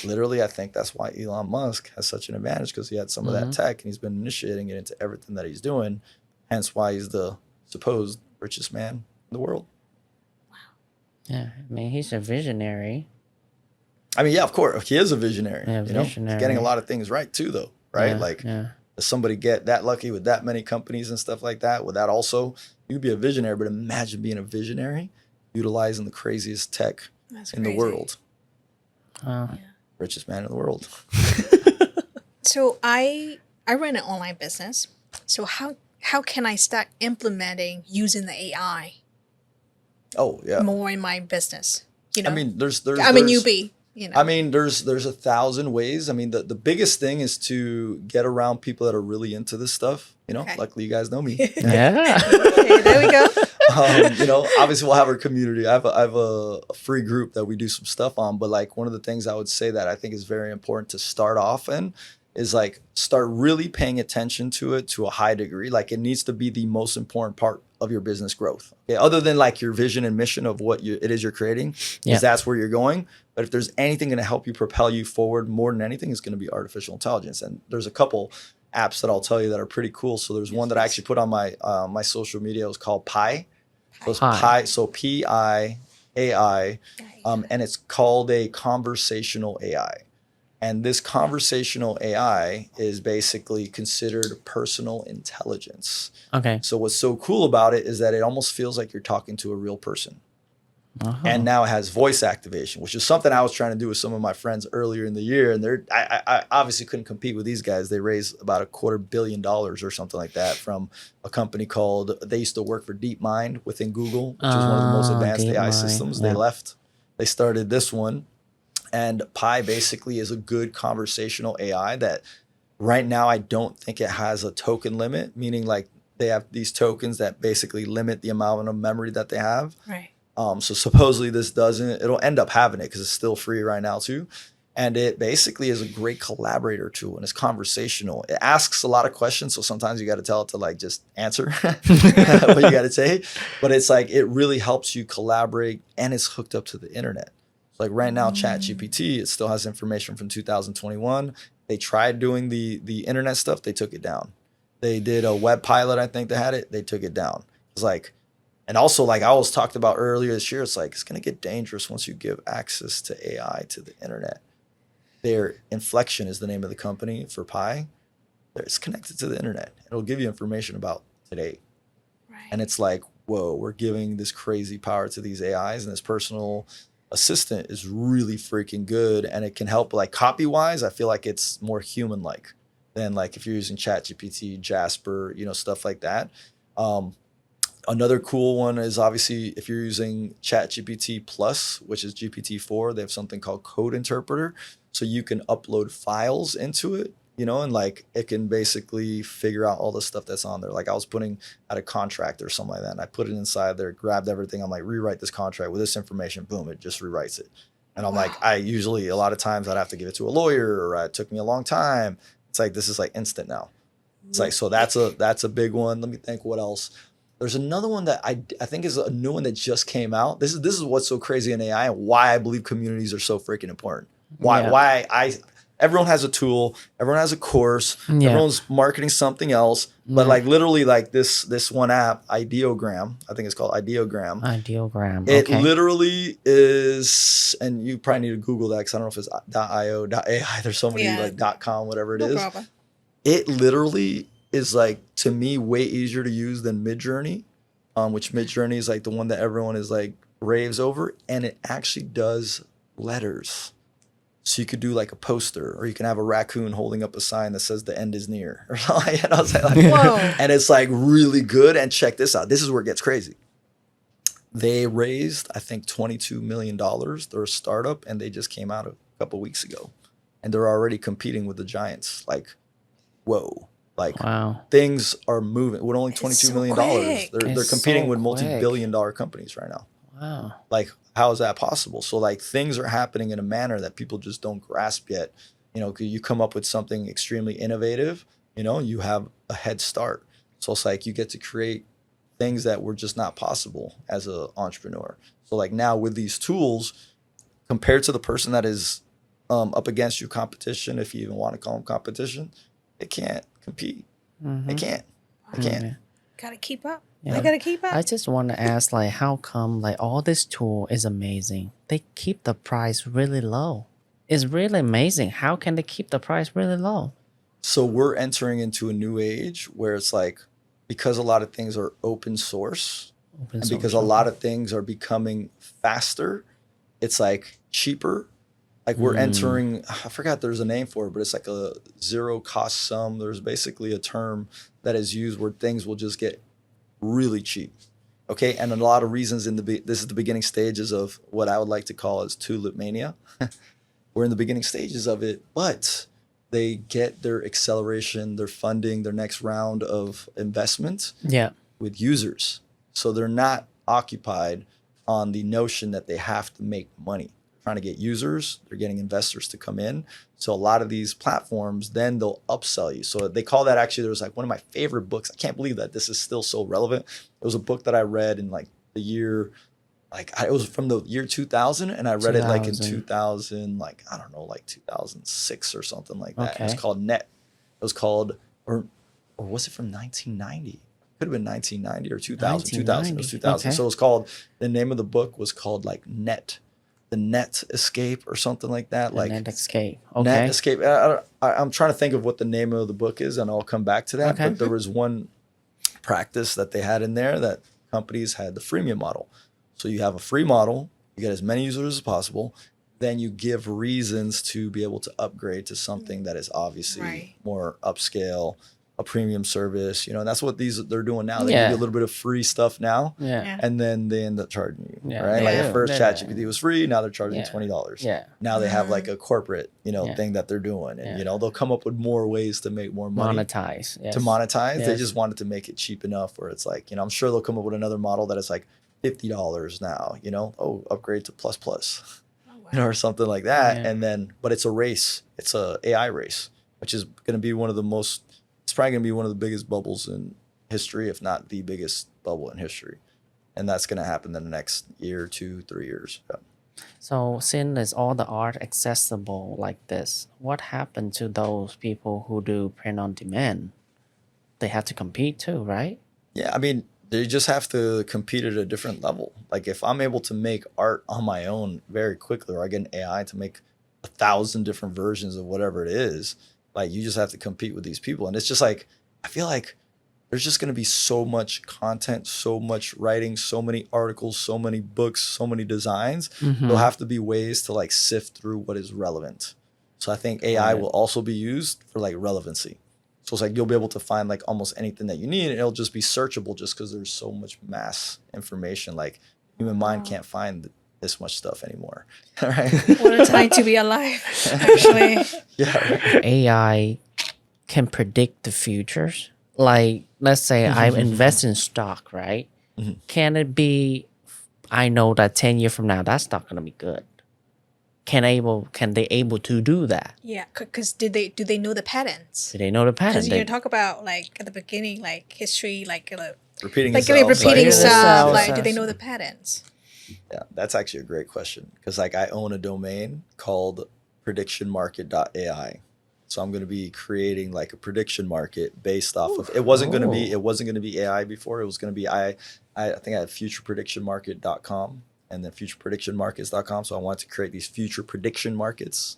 literally, I think that's why Elon Musk has such an advantage, because he had some of that tech, and he's been initiating it into everything that he's doing. Hence why he's the supposed richest man in the world. Yeah, I mean, he's a visionary. I mean, yeah, of course, he is a visionary. Yeah, He's getting a lot of things right too, though, right? Yeah. Does somebody get that lucky with that many companies and stuff like that? Would that also, you'd be a visionary, but imagine being a visionary, utilizing the craziest tech in the world. Richest man in the world. So I run an online business. So how can I start implementing using the AI? Oh yeah. More in my business. I mean, there's newbie. I mean, there's 1,000 ways. I mean, the biggest thing is to get around people that are really into this stuff. Luckily you guys know me. Yeah. Okay, there we go. Obviously we'll have our community. I have a free group that we do some stuff on. But like one of the things I would say that I think is very important to start off in is like start really paying attention to it to a high degree. Like it needs to be the most important part of your business growth. Okay? Other than like your vision and mission of what it is you're creating, because that's where you're going. But if there's anything going to help you propel you forward more than anything, it's going to be artificial intelligence. And there's a couple apps that I'll tell you that are pretty cool. So there's one that I actually put on my my social media. It was called Pi. So it's Pi. So Piai, and it's called a conversational AI. And this conversational AI is basically considered personal intelligence. Okay. So what's so cool about it is that it almost feels like you're talking to a real person. And now it has voice activation, which is something I was trying to do with some of my friends earlier in the year. And I obviously couldn't compete with these guys. They raised about $250 million or something like that from a company they used to work for DeepMind within Google, which is one of the most advanced AI systems. They left. They started this one. And Pi basically is a good conversational AI that right now I don't think it has a token limit, meaning like they have these tokens that basically limit the amount of memory that they have. Right. So supposedly this it'll end up having it because it's still free right now too. And it basically is a great collaborator tool, and it's conversational. It asks a lot of questions. So sometimes you got to tell it to like just answer what you got to say. But it's like, it really helps you collaborate, and it's hooked up to the internet. So like right now, Chatgpt, it still has information from 2021. They tried doing the internet stuff. They took it down. They did a web pilot. I think they had it. They took it down. It's like, and also, like I was talked about earlier this year, it's like it's going to get dangerous once you give access to AI to the internet. Their Inflection is the name of the company for Pi. It's connected to the internet. It'll give you information about today. Right. And it's like, whoa, we're giving this crazy power to these AIs, and this personal assistant is really freaking good. And it can help, like copy-wise, I feel like it's more human-like than like if you're using ChatGPT, Jasper, stuff like that. Another cool one is obviously if you're using ChatGPT Plus, which is GPT-4, they have something called Code Interpreter. So you can upload files into it, and like it can basically figure out all the stuff that's on there. Like I was putting out a contract or something like that, and I put it inside there, grabbed everything. I'm like, rewrite this contract with this information. Boom, it just rewrites it. And I'm like, a lot of times I'd have to give it to a lawyer, or it took me a long time. It's like, this is like instant now. It's like, so that's a big one. Let me think what else. There's another one that I think is a new one that just came out. This is what's so crazy in AI and why I believe communities are so freaking important. Why everyone has a tool, everyone has a course, Yeah. everyone's marketing something else. But like literally like this one app, Ideogram, I think it's called Ideogram. Ideogram. It Okay. literally is, and you probably need to Google that because I don't know if it's .io, .ai. There's so many like .com, whatever it No is. problem. It literally is like, to me, way easier to use than Midjourney, which Midjourney is like the one that everyone is like raves over, and it actually does letters. So you could do like a poster, or you can have a raccoon holding up a sign that says the end is near, or something. And I was like, Whoa. and it's like really good. And check this out. This is where it gets crazy. They raised, I think, $22 million. They're a startup, and they just came out a couple weeks ago, and they're already competing with the giants. Like, whoa. Like, wow. things are moving with only $22 million. They're competing so with quick. multi-billion-dollar companies right now. Wow. Like, how is that possible? So like things are happening in a manner that people just don't grasp yet. You know, you come up with something extremely innovative, you know, you have a head start. So it's like you get to create things that were just not possible as an entrepreneur. So like now with these tools, compared to the person that is up against you, competition, if you even want to call them competition, they can't compete. They can't. They can't. Gotta keep up. Yeah. They gotta keep up. I just want to ask, like, how come like all this tool is amazing? They keep the price really low. It's really amazing. How can they keep the price really low? So we're entering into a new age where it's like, because a lot of things are open source, and because a lot of things are becoming faster, it's like cheaper. Like we're entering, I forgot there's a name for it, but it's like a zero cost sum. There's basically a term that is used where things will just get really cheap. Okay. And a lot of reasons this is the beginning stages of what I would like to call as tulip mania. We're in the beginning stages of it, but they get their acceleration, their funding, their next round of investment with users. So they're not occupied on the notion that they have to make money. Trying to get users, they're getting investors to come in. So a lot of these platforms, then they'll upsell you. So they call that, actually, there was like one of my favorite books. I can't believe that this is still so relevant. It was a book that I read in like the year, it was from the year 2000, and I read it like in 2000, like, I don't know, like 2006 or something like that. Okay. It was called Net. It was called, or was it from 1990? Could have been 1990 or 2000. 2000. It was 2000. Okay. So it was called, the name of the book was called like Net. The Net Escape or something like that. Like Net Escape. Okay. Net Escape. I'm trying to think of what the name of the book is, and I'll come back to that. Okay. But there was one practice that they had in there that companies had the freemium model. So you have a free model, you get as many users as possible, then you give reasons to be able to upgrade to something that is obviously more upscale, a premium service, you know, and that's what they're doing now. They give you a little bit of free stuff now, and then they end up charging you, right? Like at first Chatgpt was free, now they're charging $20. Yeah. Now they have like a corporate, you know, thing that they're doing, and you know, they'll come up with more ways to make more money. Monetize. Yes. To monetize. Yes. They just wanted to make it cheap enough where it's like, you know, I'm sure they'll come up with another model that is like $50 now, you know, upgrade to plus. You know, or something like that. And then, but it's a race. It's a AI race, which is going to be one of the most, it's probably going to be one of the biggest bubbles in history, if not the biggest bubble in history. And that's going to happen in the next year, 2, 3 years. Yeah. So since is all the art accessible like this, what happened to those people who do print on demand? They have to compete too, right? Yeah, I mean, they just have to compete at a different level. Like if I'm able to make art on my own very quickly, or I get an AI to make 1,000 different versions of whatever it is, like you just have to compete with these people. And it's just like, I feel like there's just going to be so much content, so much writing, so many articles, so many books, so many designs. There'll have to be ways to like sift through what is relevant. So I think AI will also be used for like relevancy. So it's like you'll be able to find like almost anything that you need, and it'll just be searchable just because there's so much mass information. Like human mind can't find this much stuff anymore. Right? What a time to be alive, actually. Yeah. AI can predict the futures. Like, let's say I invest in stock, right? Can it be, I know that 10 years from now, that stock going to be good. Can they able to do that? Yeah, because do they know the patterns? Do they know the patterns? Because you talk about like at the beginning, like history, like repeating stuff. Like, do they know the patterns? Yeah, that's actually a great question, because like I own a domain called futureprediction.market.ai. So I'm going to be creating like a prediction market based off of, it wasn't going to be AI before. It was going to be, I think I had futurepredictionmarket.com and then futurepredictionmarkets.com. So I wanted to create these future prediction markets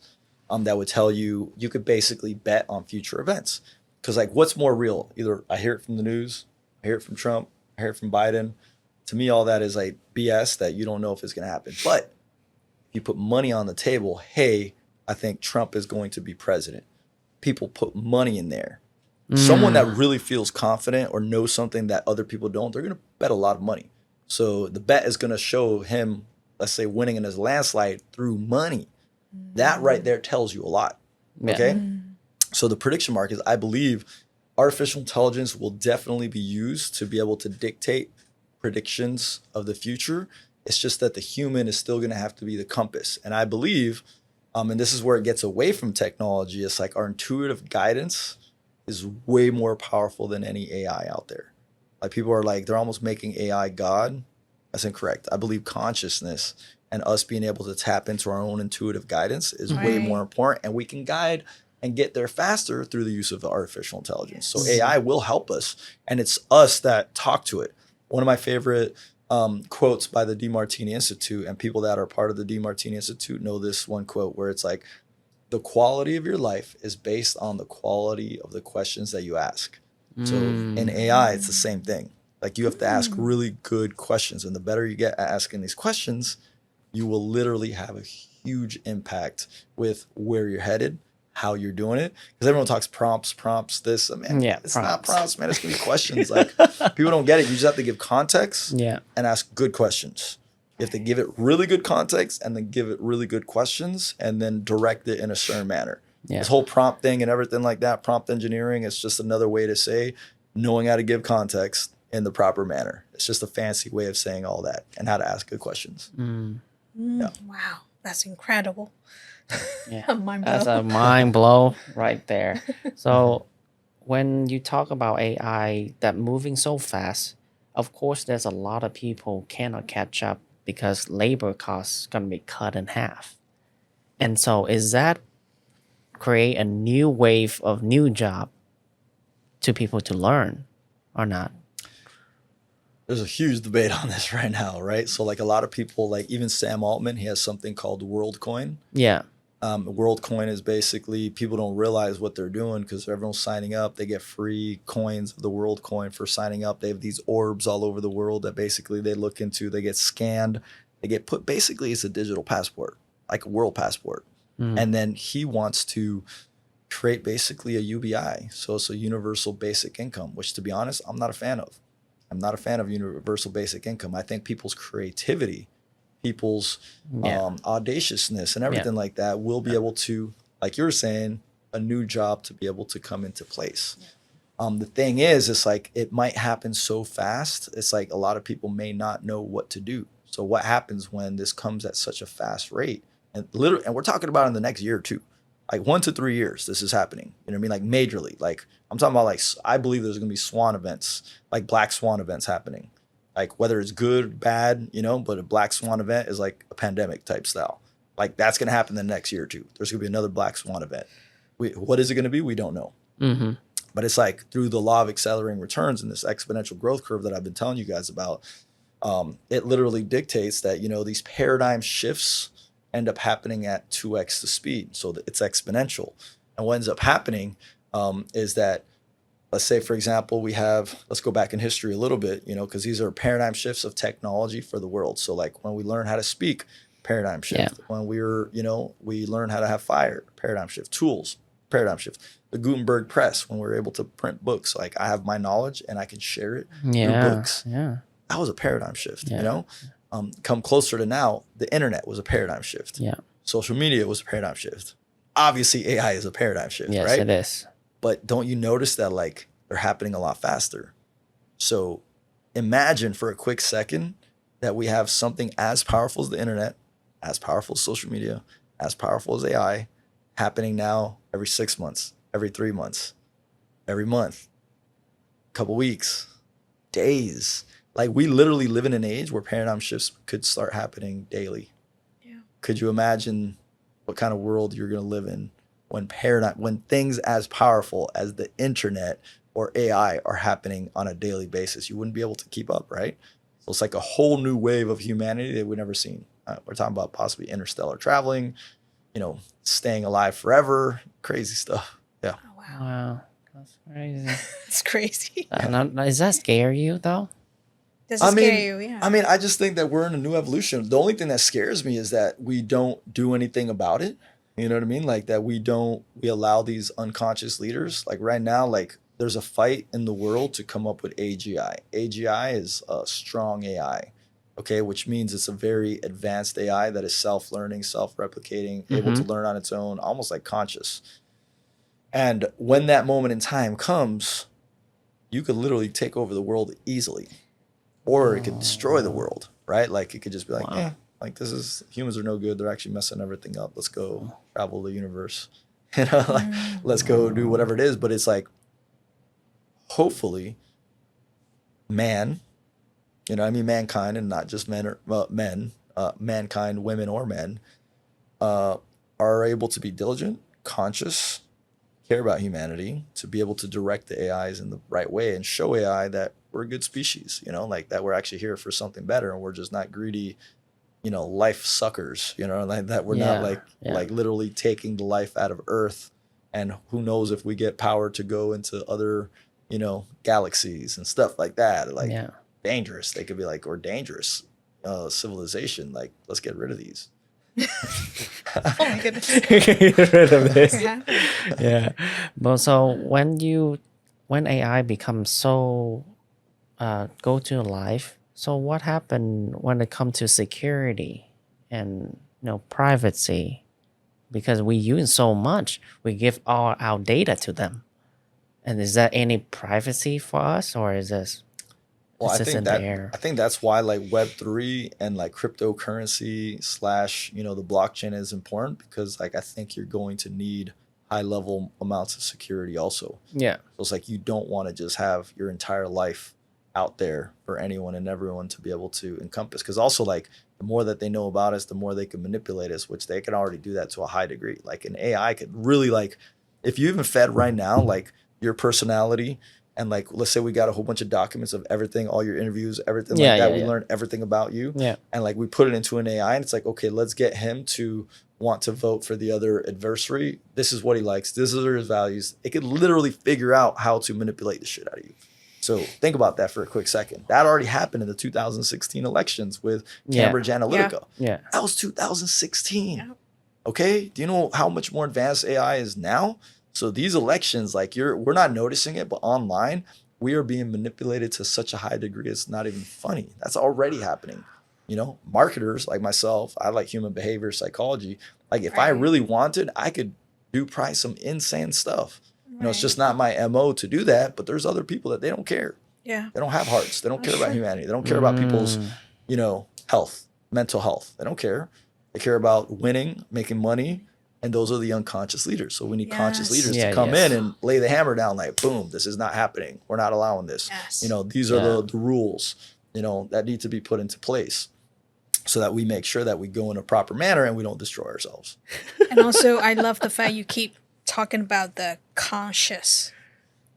that would tell you, you could basically bet on future events. Because like, what's more real? Either I hear it from the news, I hear it from Trump, I hear it from Biden. To me, all that is like BS that you don't know if it's going to happen. But if you put money on the table, hey, I think Trump is going to be president. People put money in there. Someone that really feels confident or knows something that other people don't, they're going to bet a lot of money. So the bet is going to show him, let's say, winning in his landslide through money. That right there tells you a lot. Okay? So the prediction markets, I believe artificial intelligence will definitely be used to be able to dictate predictions of the future. It's just that the human is still going to have to be the compass. And I believe, and this is where it gets away from technology, it's like our intuitive guidance is way more powerful than any AI out there. Like people are like, they're almost making AI God. That's incorrect. I believe consciousness and us being able to tap into our own intuitive guidance is way more important. And we can guide and get there faster through the use of artificial intelligence. So AI will help us, and it's us that talk to it. One of my favorite quotes by the DeMartini Institute, and people that are part of the DeMartini Institute know this one quote where it's like, the quality of your life is based on the quality of the questions that you ask. So in AI, it's the same thing. Like you have to ask really good questions, and the better you get at asking these questions, you will literally have a huge impact with where you're headed, how you're doing it. Because everyone talks prompts, this. I mean, it's not prompts, man. It's going to be questions. Like people don't get it. You just have to give context and ask good questions. You have to give it really good context and then give it really good questions and then direct it in a certain manner. This whole prompt thing and everything like that, prompt engineering, is just another way to say knowing how to give context in the proper manner. It's just a fancy way of saying all that and how to ask good questions. Wow, that's incredible. That's a mind blow right there. So when you talk about AI that moving so fast, of course there's a lot of people cannot catch up because labor costs going to be cut in half. And so is that create a new wave of new job to people to learn or not? There's a huge debate on this right now, right? So like a lot of people, like even Sam Altman, he has something called WorldCoin. WorldCoin is basically, people don't realize what they're doing because everyone's signing up. They get free coins of the WorldCoin for signing up. They have these orbs all over the world that basically they look into. They get scanned. They get put, basically it's a digital passport, like a world passport. And then he wants to create basically a UBI. So it's a universal basic income, which to be honest, I'm not a fan of. I'm not a fan of universal basic income. I think people's creativity, people's audaciousness and everything like that will be able to, like you were saying, a new job to be able to come into place. The thing is, it's like it might happen so fast. It's like a lot of people may not know what to do. So what happens when this comes at such a fast rate? And literally, and we're talking about in the next year or two, like 1 to 3 years, this is happening. You know what I mean? Like majorly. Like I'm talking about, like I believe there's going to be Swan events, like Black Swan events happening. Like whether it's good, bad, you know, but a Black Swan event is like a pandemic type style. Like that's going to happen in the next year or two. There's going to be another Black Swan event. What is it going to be? We don't know. But it's like through the law of accelerating returns and this exponential growth curve that I've been telling you guys about, it literally dictates that, you know, these paradigm shifts end up happening at 2x the speed. So it's exponential. And what ends up happening is that, let's say, for example, let's go back in history a little bit, you know, because these are paradigm shifts of technology for the world. So like when we learn how to speak, paradigm shift. When we learn how to have fire, paradigm shift. Tools, paradigm shift. The Gutenberg press, when we were able to print books, like I have my knowledge and I can share it through books. That was a paradigm shift, you know? Come closer to now, the internet was a paradigm shift. Social media was a paradigm shift. Obviously, AI is a paradigm shift, right? Yes, it is. But don't you notice that like they're happening a lot faster? So imagine for a quick second that we have something as powerful as the internet, as powerful as social media, as powerful as AI, happening now every 6 months, every 3 months, every month, couple weeks, days. Like we literally live in an age where paradigm shifts could start happening daily. Could you imagine what kind of world you're going to live in when things as powerful as the internet or AI are happening on a daily basis. You wouldn't be able to keep up, right? So it's like a whole new wave of humanity that we've never seen. We're talking about possibly interstellar traveling, staying alive forever, crazy stuff. Yeah. Oh, wow. Wow, that's crazy. It's crazy. Does that scare you though? Does it scare you? Yeah. I mean, I just think that we're in a new evolution. The only thing that scares me is that we don't do anything about it. You know what I mean? Like that we allow these unconscious leaders. Like right now, like there's a fight in the world to come up with AGI. AGI is a strong AI, okay, which means it's a very advanced AI that is self-learning, self-replicating, able to learn on its own, almost like conscious. And when that moment in time comes, you could literally take over the world easily, or it could destroy the world, right? Like it could just be like, like humans are no good. They're actually messing everything up. Let's go travel the universe, let's go do whatever it is. But it's like, hopefully, mankind, and not just men or men, mankind, women or men, are able to be diligent, conscious, care about humanity, to be able to direct the AIs in the right way and show AI that we're a good species, like that we're actually here for something better and we're just not greedy, life suckers, like that we're not like literally taking the life out of Earth, and who knows if we get power to go into other, galaxies and stuff like that, like dangerous. They could be like, or dangerous civilization, like let's get rid of these. Oh my goodness. Get rid of this. Yeah. But so when AI becomes so go to life, so what happened when it comes to security and privacy? Because we use so much, we give all our data to them. And is that any privacy for us, or is this? Well, I think that's why like Web3 and like cryptocurrency / the blockchain is important, because like I think you're going to need high level amounts of security also. Yeah. So it's like you don't want to just have your entire life out there for anyone and everyone to be able to encompass, because also like the more that they know about us, the more they can manipulate us, which they can already do that to a high degree. Like an AI could really, like, if you even fed right now like your personality, and like let's say we got a whole bunch of documents of everything, all your interviews, everything we learned everything about you, and like we put it into an AI, and it's like, okay, let's get him to want to vote for the other adversary. This is what he likes. These are his values. It could literally figure out how to manipulate the shit out of you. So think about that for a quick second. That already happened in the 2016 elections with Cambridge Analytica. Yeah. That was 2016. Yeah. Okay. Do you know how much more advanced AI is now? So these elections, like we're not noticing it, but online, we are being manipulated to such a high degree, it's not even funny. That's already happening. Marketers like myself, I like human behavior psychology. Like if I really wanted, I could do probably some insane stuff. It's just not my MO to do that, but there's other people that they don't care. Yeah. They don't have hearts. They don't care about humanity. They don't care about people's, health, mental health. They don't care. They care about winning, making money, and those are the unconscious leaders. So we need conscious leaders to come in and lay the hammer down, like, boom, this is not happening. We're not allowing this. Yes. These are the rules, that need to be put into place, so that we make sure that we go in a proper manner and we don't destroy ourselves. And also, I love the fact you keep talking about the conscious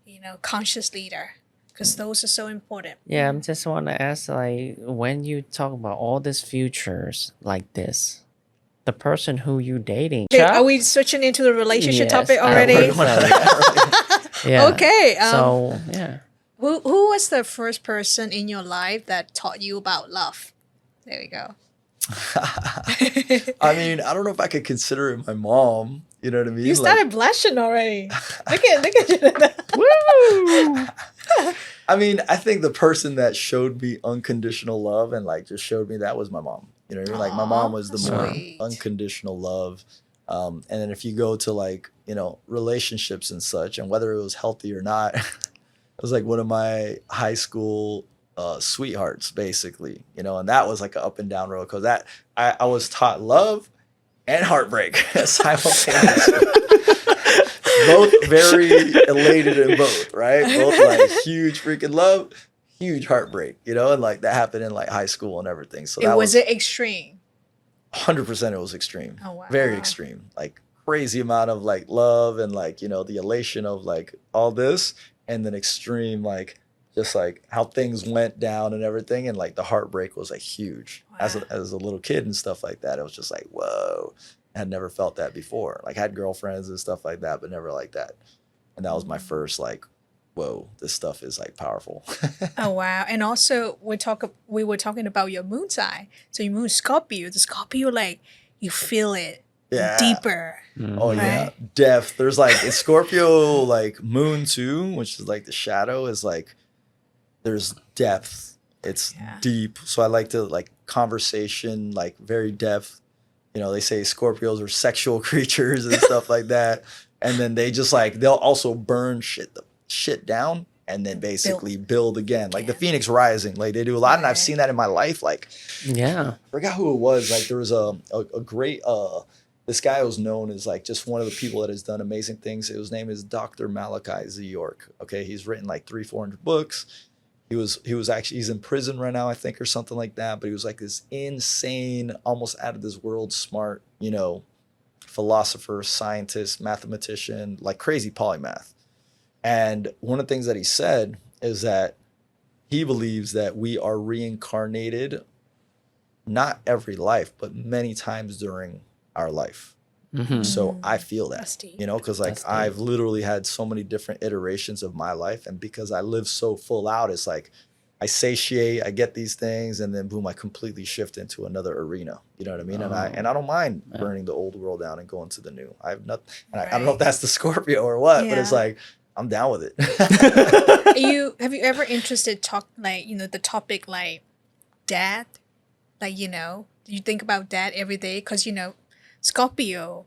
leader, because those are so important. Yeah, I just want to ask, like, when you talk about all these futures like this, the person who you dating. Okay, are we switching into the relationship topic already? Yeah. Okay. So yeah. Who was the first person in your life that taught you about love? There we go. I mean, I don't know if I could consider it my mom. You know what I mean? You started blushing already. Look at you. Woo! I mean, I think the person that showed me unconditional love and like just showed me that was my mom. You know what I mean? Like my mom was the more unconditional love. And then if you go to like, relationships and such, and whether it was healthy or not, it was like one of my high school sweethearts, basically, and that was like an up and down road, because that I was taught love and heartbreak simultaneously. Both very elated in both, right? Both like huge freaking love, huge heartbreak, and like that happened in like high school and everything. So that was it extreme? 100% it was extreme. Oh, wow. Very extreme. Like crazy amount of like love and like, you know, the elation of like all this, and then extreme like just like how things went down and everything, and like the heartbreak was like huge. Wow. As a little kid and stuff like that. It was just like, whoa. I had never felt that before. Like I had girlfriends and stuff like that, but never like that. And that was my first like, whoa, this stuff is like powerful. Oh wow. And also we were talking about your moon sign. So your moon is Scorpio. The Scorpio, like you feel it Yeah. deeper. Oh yeah, Right? depth. There's like it's Scorpio like moon too, which is like the shadow is like there's depth. It's Yeah. deep. So I like to like conversation, like very depth. You know, they say Scorpios are sexual creatures and stuff like that. And then they just like they'll also burn shit down and then basically build again. Like the Phoenix Rising. Like they do a lot, and I've seen that in my life. Like Yeah. I forgot who it was. Like there was a great this guy was known as like just one of the people that has done amazing things. His name is Dr. Malachi Z. York. Okay, he's written like 300-400 books. He's in prison right now, I think, or something like that. But he was like this insane, almost out of this world smart, you know, philosopher, scientist, mathematician, like crazy polymath. And one of the things that he said is that he believes that we are reincarnated, not every life, but many times during our life. So I feel that, That's deep. you know, because like That's deep. I've literally had so many different iterations of my life. And because I live so full out, it's like I satiate, I get these things, and then boom, I completely shift into another arena. You know what I mean? And I don't mind burning the old world down and going to the new. I have nothing. And I don't know if that's the Scorpio or what, but it's Yeah. like I'm down with it. Have you ever interested the topic like dad? Like, you know, you think about dad every day because, you know, Scorpio,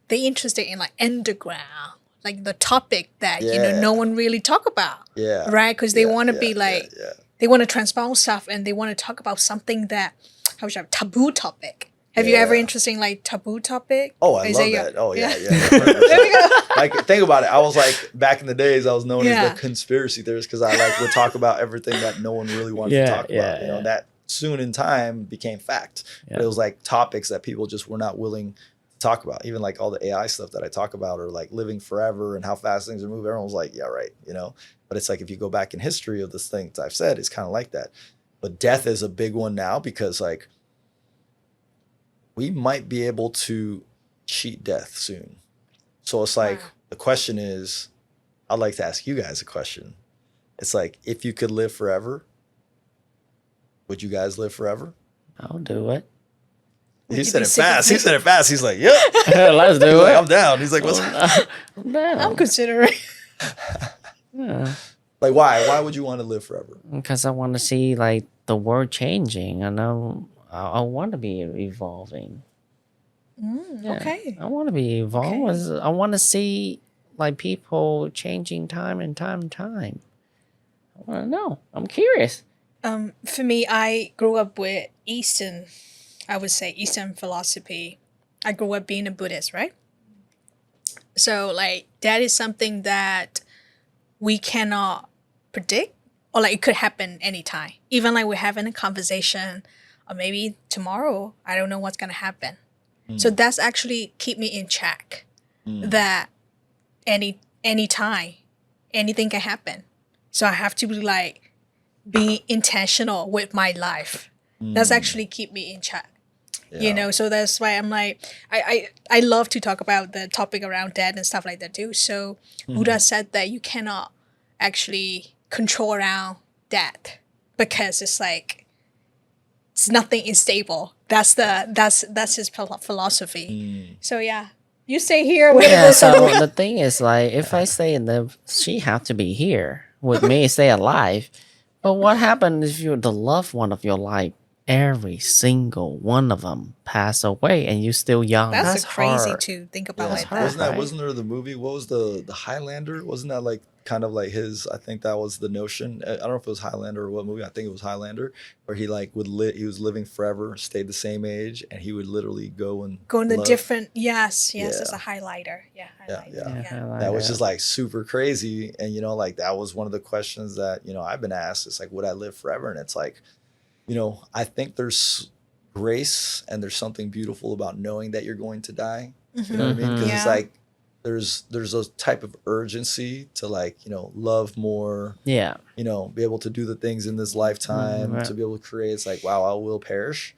they interested in like underground, like the topic that, you know, no one really talk about. Yeah. Right? Because they want to be like, they want to transform stuff and they want to talk about something that, taboo topic. Have you ever interested in like taboo topic? Oh, I Is love your- that. Oh, yeah. There we go. Like, think about it. I was like, back in the days, I was known Yeah. as the conspiracy theorist because I like would talk about everything that no one really wanted to talk about. You know, that soon in time became fact. But it was like topics that people just were not willing to talk about. Even like all the AI stuff that I talk about, or like living forever and how fast things are moving. Everyone was like, yeah, right. You know, but it's like if you go back in history of this thing I've said, it's kind of like that. But death is a big one now because like we might be able to cheat death soon. So it's like the question is, I'd like to ask you guys a question. It's like, if you could live forever, would you guys live forever? I'll do it. He said it fast. He said it fast. He's like, yep. Let's do He's it. like, I'm down. He's like, what's I'm down. I'm considering. Yeah. like, why? Why would you want to live forever? Because I want to see like the world changing. I know I want to be evolving. Yeah, Okay. I want to be evolving. I want to see like people changing time and time and time. I want to know. I'm curious. For me, I grew up with Eastern philosophy. I grew up being a Buddhist, right? So like that is something that we cannot predict, or like it could happen anytime. Even like we're having a conversation, or maybe tomorrow, I don't know what's gonna happen. So that's actually keep me in check. That any time, anything can happen. So I have to be intentional with my life. That's actually keep me in check. You know, so that's why I'm like, I love to talk about the topic around death and stuff like that too. So Buddha said that you cannot actually control around death because it's like it's nothing is stable. That's his philosophy. So yeah, you stay here. Yeah. So the thing is, like, if I stay in the, she have to be here with me, stay alive. But what happens if the loved one of your life, every single one of them pass away, and you're still young? That's crazy hard. to think about like hard. that. Wasn't there the movie? What was the Highlander? Wasn't that like kind of like his? I think that was the notion. I don't know if it was Highlander or what movie. I think it was Highlander, where he like he was living forever, stayed the same age, and he would literally go in the love. different as a highlighter. That was just like super crazy. And you know, like that was one of the questions that, you know, I've been asked. It's like, would I live forever? And it's like, you know, I think there's grace and there's something beautiful about knowing that you're going to die. You know what I mean? Because it's Yeah. like there's a type of urgency to like, you know, love more, Yeah. you know, be able to do the things in this lifetime, Right. to be able to create. It's like, wow, I will perish.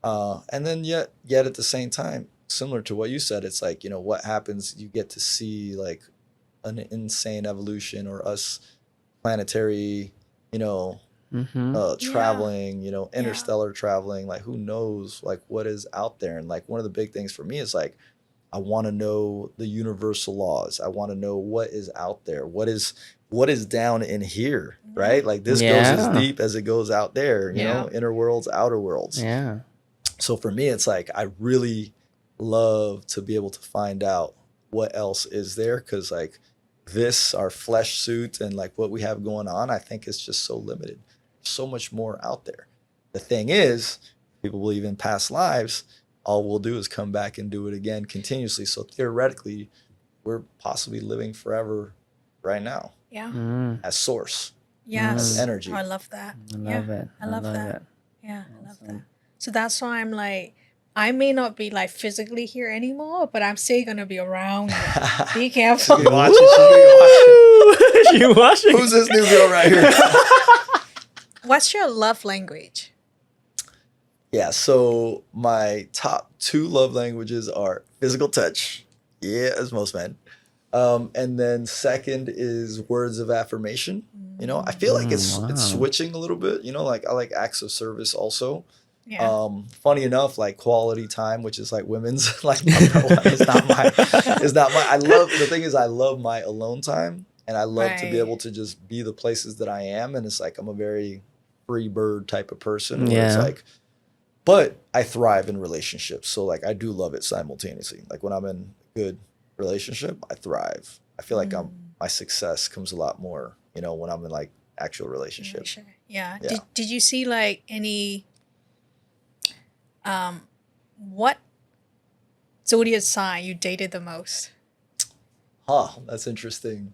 And then yet at the same time, similar to what you said, it's like, you know, what happens, you get to see like an insane evolution or us planetary, you know, traveling, you know, interstellar traveling, like who knows like what is out there. And like one of the big things for me is like, I want to know the universal laws. I want to know what is out there. What is down in here, right? Like this goes as deep as it goes out there, you know, inner worlds, outer worlds. Yeah. So for me, it's like, I really love to be able to find out what else is there. Cause like this, our flesh suit and like what we have going on, I think is just so limited. So much more out there. The thing is, people believe in past lives. All we'll do is come back and do it again continuously. So theoretically, we're possibly living forever right now. Yeah. As source. Yes. As energy. I love that. I love it. I love that. it. Yeah, I love that. So that's why I'm like, I may not be like physically here anymore, but I'm still gonna be around. Be careful. She's gonna be watching. You watching? Who's this new girl right here? What's your love language? Yeah, so my top 2 love languages are physical touch. Yeah, as most men. And then second is words of affirmation. You know, I feel like it's switching a little bit. You know, like I like acts of service also. Yeah. Funny enough, like quality time, which is like women's, like it's not my. I love the thing is I love my alone time, and I love to be able to just be the places that I am. And it's like I'm a very free bird type of person. Where it's like, but I thrive in relationships, so like I do love it simultaneously. Like when I'm in a good relationship, I thrive. I feel like my success comes a lot more, you know, when I'm in like actual relationship. Yeah. Did you see like any what zodiac sign you dated the most? That's interesting.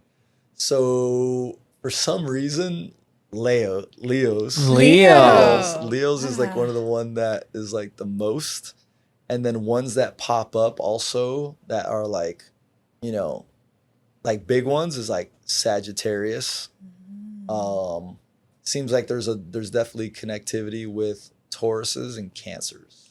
So for some reason, Leos is like one of the one that is like the most, and then ones that pop up also that are like, you know, like big ones is like Sagittarius. Seems like there's definitely connectivity with Tauruses and Cancers.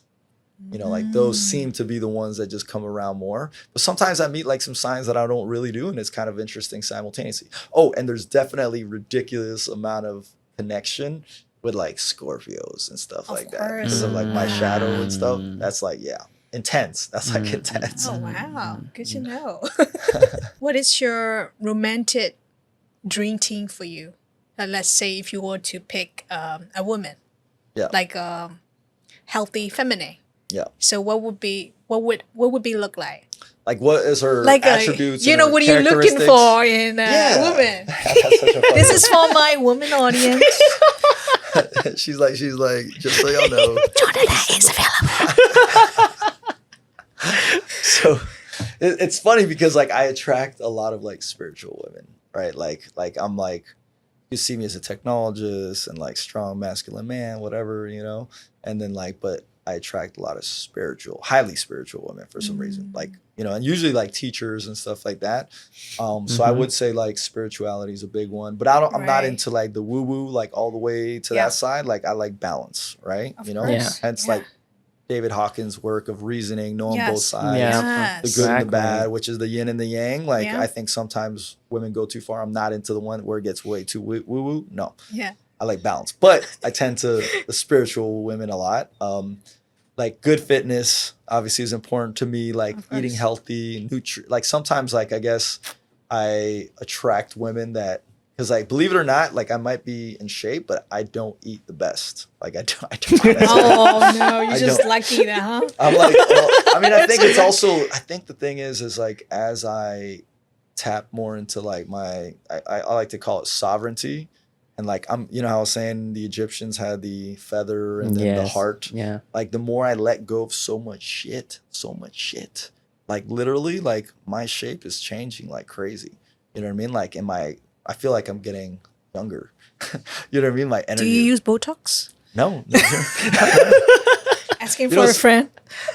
You know, like those seem to be the ones that just come around more. But sometimes I meet like some signs that I don't really do, and it's kind of interesting simultaneously. Oh, and there's definitely ridiculous amount of connection with like Scorpios and stuff like that. Because of like my shadow and stuff. That's like, intense. That's like intense. Oh, wow. Good to know. What is your romantic dream team for you? Let's say if you were to pick a woman. Yeah. Like healthy feminine. Yeah. So what would be look like? Like what is her Like attributes? you know, what are you looking for in a woman? This is for my woman audience. she's like, just so y'all know. Jonathan is available. So it's funny because like I attract a lot of like spiritual women, right? Like I'm like, you see me as a technologist and like strong masculine man, whatever, you know, and then like, but I attract a lot of highly spiritual women for some reason, like, you know, and usually like teachers and stuff like that. So I would say like spirituality is a big one, but I'm not into like the woo woo, like all the way to that side. Like I like balance, right? Of you know, course. hence like David Hawkins' work of reasoning, knowing both sides, the good and the bad, which is the yin and the yang. Like I think sometimes women go too far. I'm not into the one where it gets way too woo woo. No. Yeah. I like balance, but I tend to the spiritual women a lot. Like good fitness obviously is important to me, like eating healthy, like sometimes like I guess I attract women that, because like believe it or not, like I might be in shape, but I don't eat the best. Like I don't. Oh no, you're just lucky that, huh? I'm like, well, I mean, I think it's also, I think the thing is like as I tap more into like I like to call it sovereignty. And like you know how I was saying the Egyptians had the feather and then the heart. Yeah. Like the more I let go of so much shit, like literally, like my shape is changing like crazy. You know what I mean? Like I feel like I'm getting younger. You know what I mean? My energy. Do you use Botox? No. Asking You know, for a friend.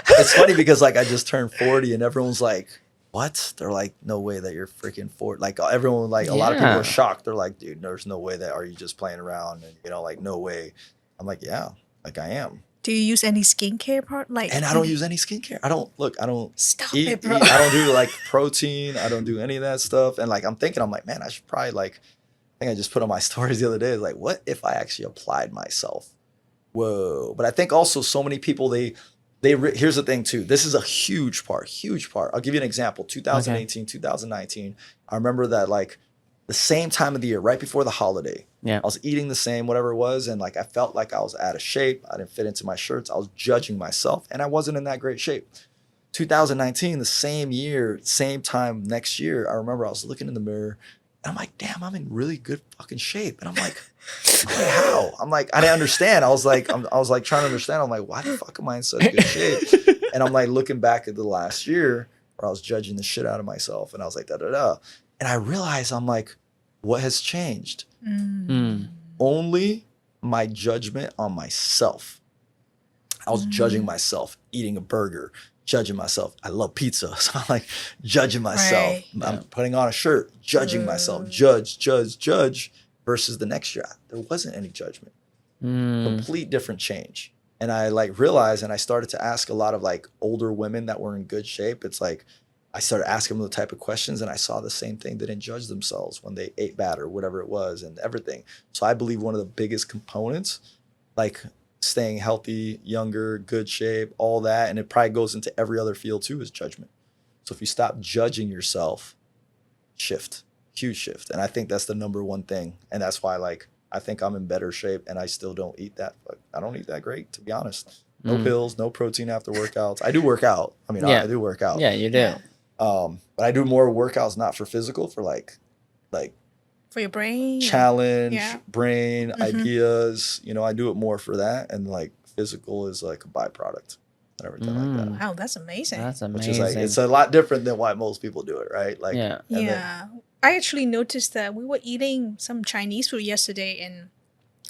it's funny because like I just turned 40 and everyone's like, what? They're like, no way that you're freaking 40. Like everyone, like a lot of people Yeah. are shocked. They're like, dude, there's no way that, are you just playing around? And you know, like no way. I'm like, yeah, like I am. Do you use any skincare part? Like, And I don't use any skincare. I don't Stop eat, it, bro. I don't do like protein. I don't do any of that stuff. And like, I'm like, man, I should probably like, I think I just put on my stories the other day. Like, what if I actually applied myself? Whoa. But I think also so many people, here's the thing too. This is a huge part. I'll give you an example. 2018, 2019. I remember that like the same time of the year, right before the holiday. Yeah. I was eating the same, whatever it was. And like, I felt like I was out of shape. I didn't fit into my shirts. I was judging myself and I wasn't in that great shape. 2019, the same year, same time next year, I remember I was looking in the mirror and I'm like, damn, I'm in really good fucking shape. And I'm like, how? I'm like, I didn't understand. I was like trying to understand. I'm like, why the fuck am I in such good shape? And I'm like looking back at the last year where I was judging the shit out of myself. And I was like, da da da. And I realized, I'm like, what has changed? Only my judgment on myself. I was judging myself, eating a burger, judging myself. I love pizza. So I'm like judging myself. Right. I'm putting on a shirt, judging myself, judge, versus the next year. There wasn't any judgment. Complete different change. And I like realized, and I started to ask a lot of like older women that were in good shape. It's like, I started asking them the type of questions and I saw the same thing. They didn't judge themselves when they ate bad or whatever it was and everything. So I believe one of the biggest components, like staying healthy, younger, good shape, all that, and it probably goes into every other field too, is judgment. So if you stop judging yourself, shift, huge shift. And I think that's the number one thing. And that's why like, I think I'm in better shape and I still don't eat that. I don't eat that great, to be honest. No pills, no protein after workouts. I do work out. I mean, I do work out. Yeah, you do. But I do more workouts, not for physical, for like for your brain. challenge, brain, ideas. You know, I do it more for that. And like physical is like a byproduct and everything like that. Wow, that's amazing. That's amazing. Which is like, it's a lot different than why most people do it, right? Like, yeah. and Yeah. I actually noticed that we were eating some Chinese food yesterday, and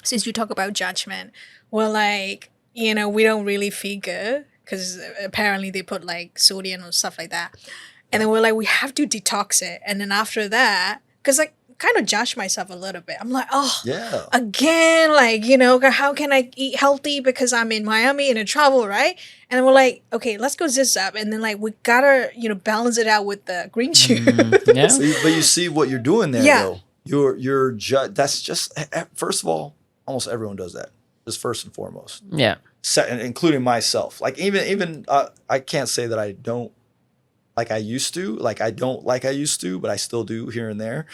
since you talk about judgment, we're like, you know, we don't really feel good because apparently they put like sodium or stuff like that. And then we're like, we have to detox it. And then after that, because like kind of judge myself a little bit. I'm like, oh, yeah. again, like, you know, how can I eat healthy because I'm in Miami and in travel, right? And then we're like, okay, let's go zip up. And then like, we gotta, you know, balance it out with the green juice. Yeah. So but you see what you're doing there, Yeah. though. You're that's just, first of all, almost everyone does that. Just first and foremost. Yeah. Including myself. Like even I can't say that I don't like I used to. Like I don't like I used to, but I still do here and there.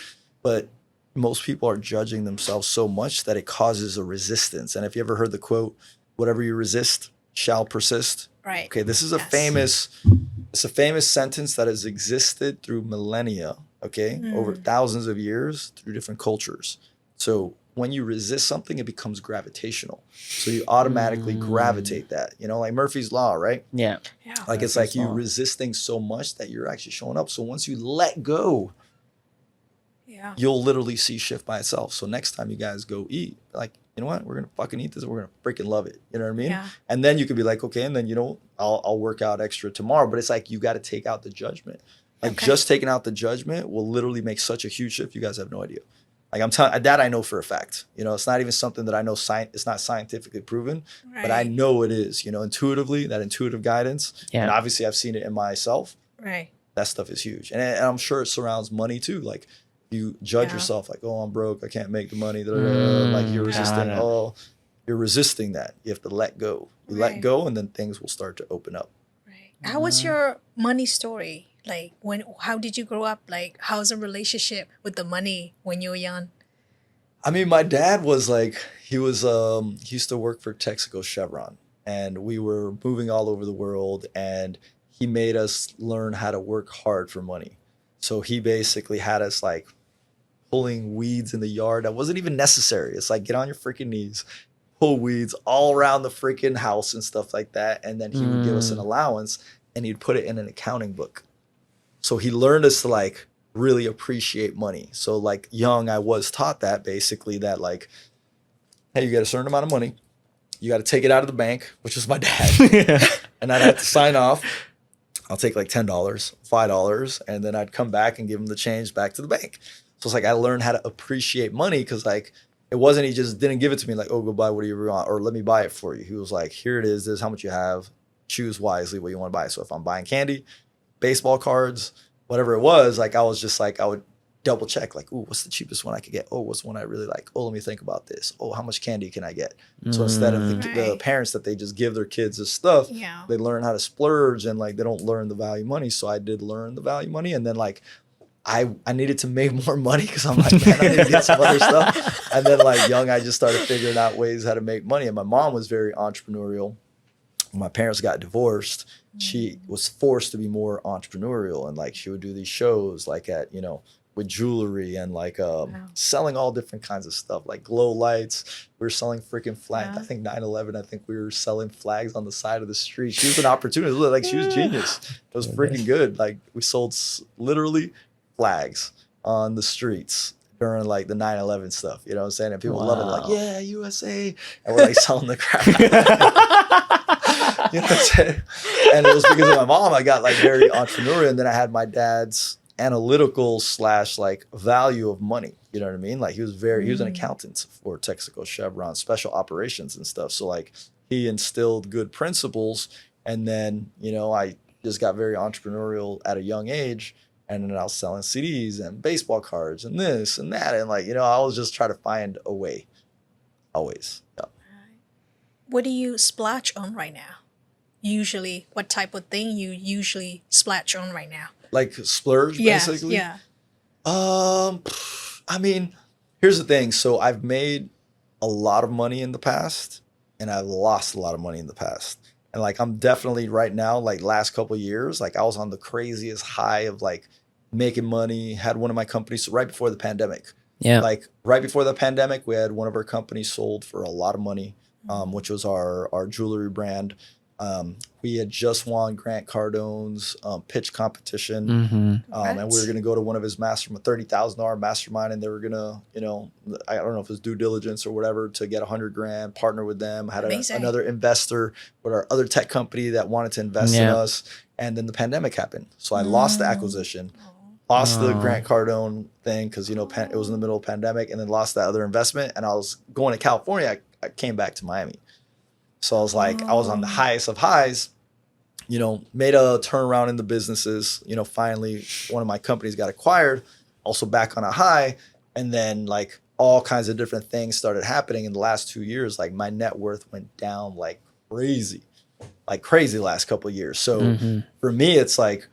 But most people are judging themselves so much that it causes a resistance. And if you ever heard the quote, whatever you resist shall persist. Right. Okay, this is a famous sentence that has existed through millennia, okay, over thousands of years through different cultures. So when you resist something, it becomes gravitational. So you automatically gravitate that, you know, like Murphy's Law, right? Yeah. Yeah. Like it's like you resisting so much that you're actually showing up. So once you let go, Yeah. you'll literally see shift by itself. So next time you guys go eat, like, you know what? We're going to fucking eat this. We're going to freaking love it. You know what I mean? Yeah. And then you could be like, okay, and then, you know, I'll work out extra tomorrow. But it's like, you got to take out the judgment. Like just taking out the judgment will literally make such a huge shift. You guys have no idea. Like I'm telling that I know for a fact, you know, it's not even something that I know it's not scientifically proven, but I know it is, you know, intuitively, that intuitive guidance. Yeah. And obviously I've seen it in myself. Right. That stuff is huge. And I'm sure it surrounds money too. Like you judge yourself like, oh, I'm broke. I can't make the money. Like you're resisting. You're resisting that. You have to let go. You let go and then things will start to open up. Right. How was your money story? Like how did you grow up? Like how's the relationship with the money when you were young? I mean, my dad was like, he used to work for Texaco Chevron and we were moving all over the world and he made us learn how to work hard for money. So he basically had us like pulling weeds in the yard that wasn't even necessary. It's like, get on your freaking knees, pull weeds all around the freaking house and stuff like that. And then he would give us an allowance and he'd put it in an accounting book. So he learned us to like really appreciate money. So like young, I was taught that basically that like, hey, you get a certain amount of money you got to take it out of the bank, which was my dad. And I'd have to sign off. I'll take like $10, $5, and then I'd come back and give him the change back to the bank. So it's like I learned how to appreciate money because like it wasn't he just didn't give it to me like, oh, go buy whatever you want or let me buy it for you. He was like, here it is. This is how much you have. Choose wisely what you want to buy. So if I'm buying candy, baseball cards, whatever it was, like I was just like, I would double check like, oh, what's the cheapest one I could get? Oh, what's one I really like? Oh, let me think about this. Oh, how much candy can I get? So instead of the parents that they just give their kids this stuff, they learn how to splurge and like they don't learn the value of money. So I did learn the value of money. And then like I needed to make more money because I'm like, man, I need to get some other stuff. And then like young, I just started figuring out ways how to make money. And my mom was very entrepreneurial. When my parents got divorced, she was forced to be more entrepreneurial. And like she would do these shows like at, you know, with jewelry and like selling all different kinds of stuff, like glow lights. We were selling freaking flags. I think 9/11, I think we were selling flags on the side of the street. She was an opportunity. Like she was genius. It was freaking good. Like we sold literally flags on the streets during like the 9/11 stuff. You know what I'm saying? And people love it. Like, yeah, USA. And we're like selling the crap. You know what I'm saying? And it was because of my mom. I got like very entrepreneurial. And then I had my dad's analytical / like value of money. You know what I mean? Like he was an accountant for Texaco Chevron, special operations and stuff. So like he instilled good principles. And then, you know, I just got very entrepreneurial at a young age. And then I was selling CDs and baseball cards and this and that. And like, you know, I was just trying to find a way. Always. Yeah. What do you splurge on right now? Usually, what type of thing you usually splurge on right now? Like splurge, basically? Yeah. I mean, here's the thing. So I've made a lot of money in the past and I've lost a lot of money in the past. And like, I'm definitely right now, like last couple of years, like I was on the craziest high of like making money, had one of my companies right before the pandemic. Yeah. Like right before the pandemic, we had one of our companies sold for a lot of money, which was our jewelry brand. We had just won Grant Cardone's pitch competition. And we were going to go to one of his $30,000 mastermind. And they were going to, you know, I don't know if it was due diligence or whatever to get $100,000, partner with them. Had another investor with our other tech company that wanted to invest in us. And then the pandemic happened. So I lost the acquisition, lost the Grant Cardone thing because, you know, it was in the middle of the pandemic, and then lost that other investment. And I was going to California. I came back to Miami. So I was like, I was on the highest of highs, you know, made a turnaround in the businesses. You know, finally, one of my companies got acquired, also back on a high. And then like all kinds of different things started happening in the last 2 years. Like my net worth went down like crazy last couple of years. So for me, it's like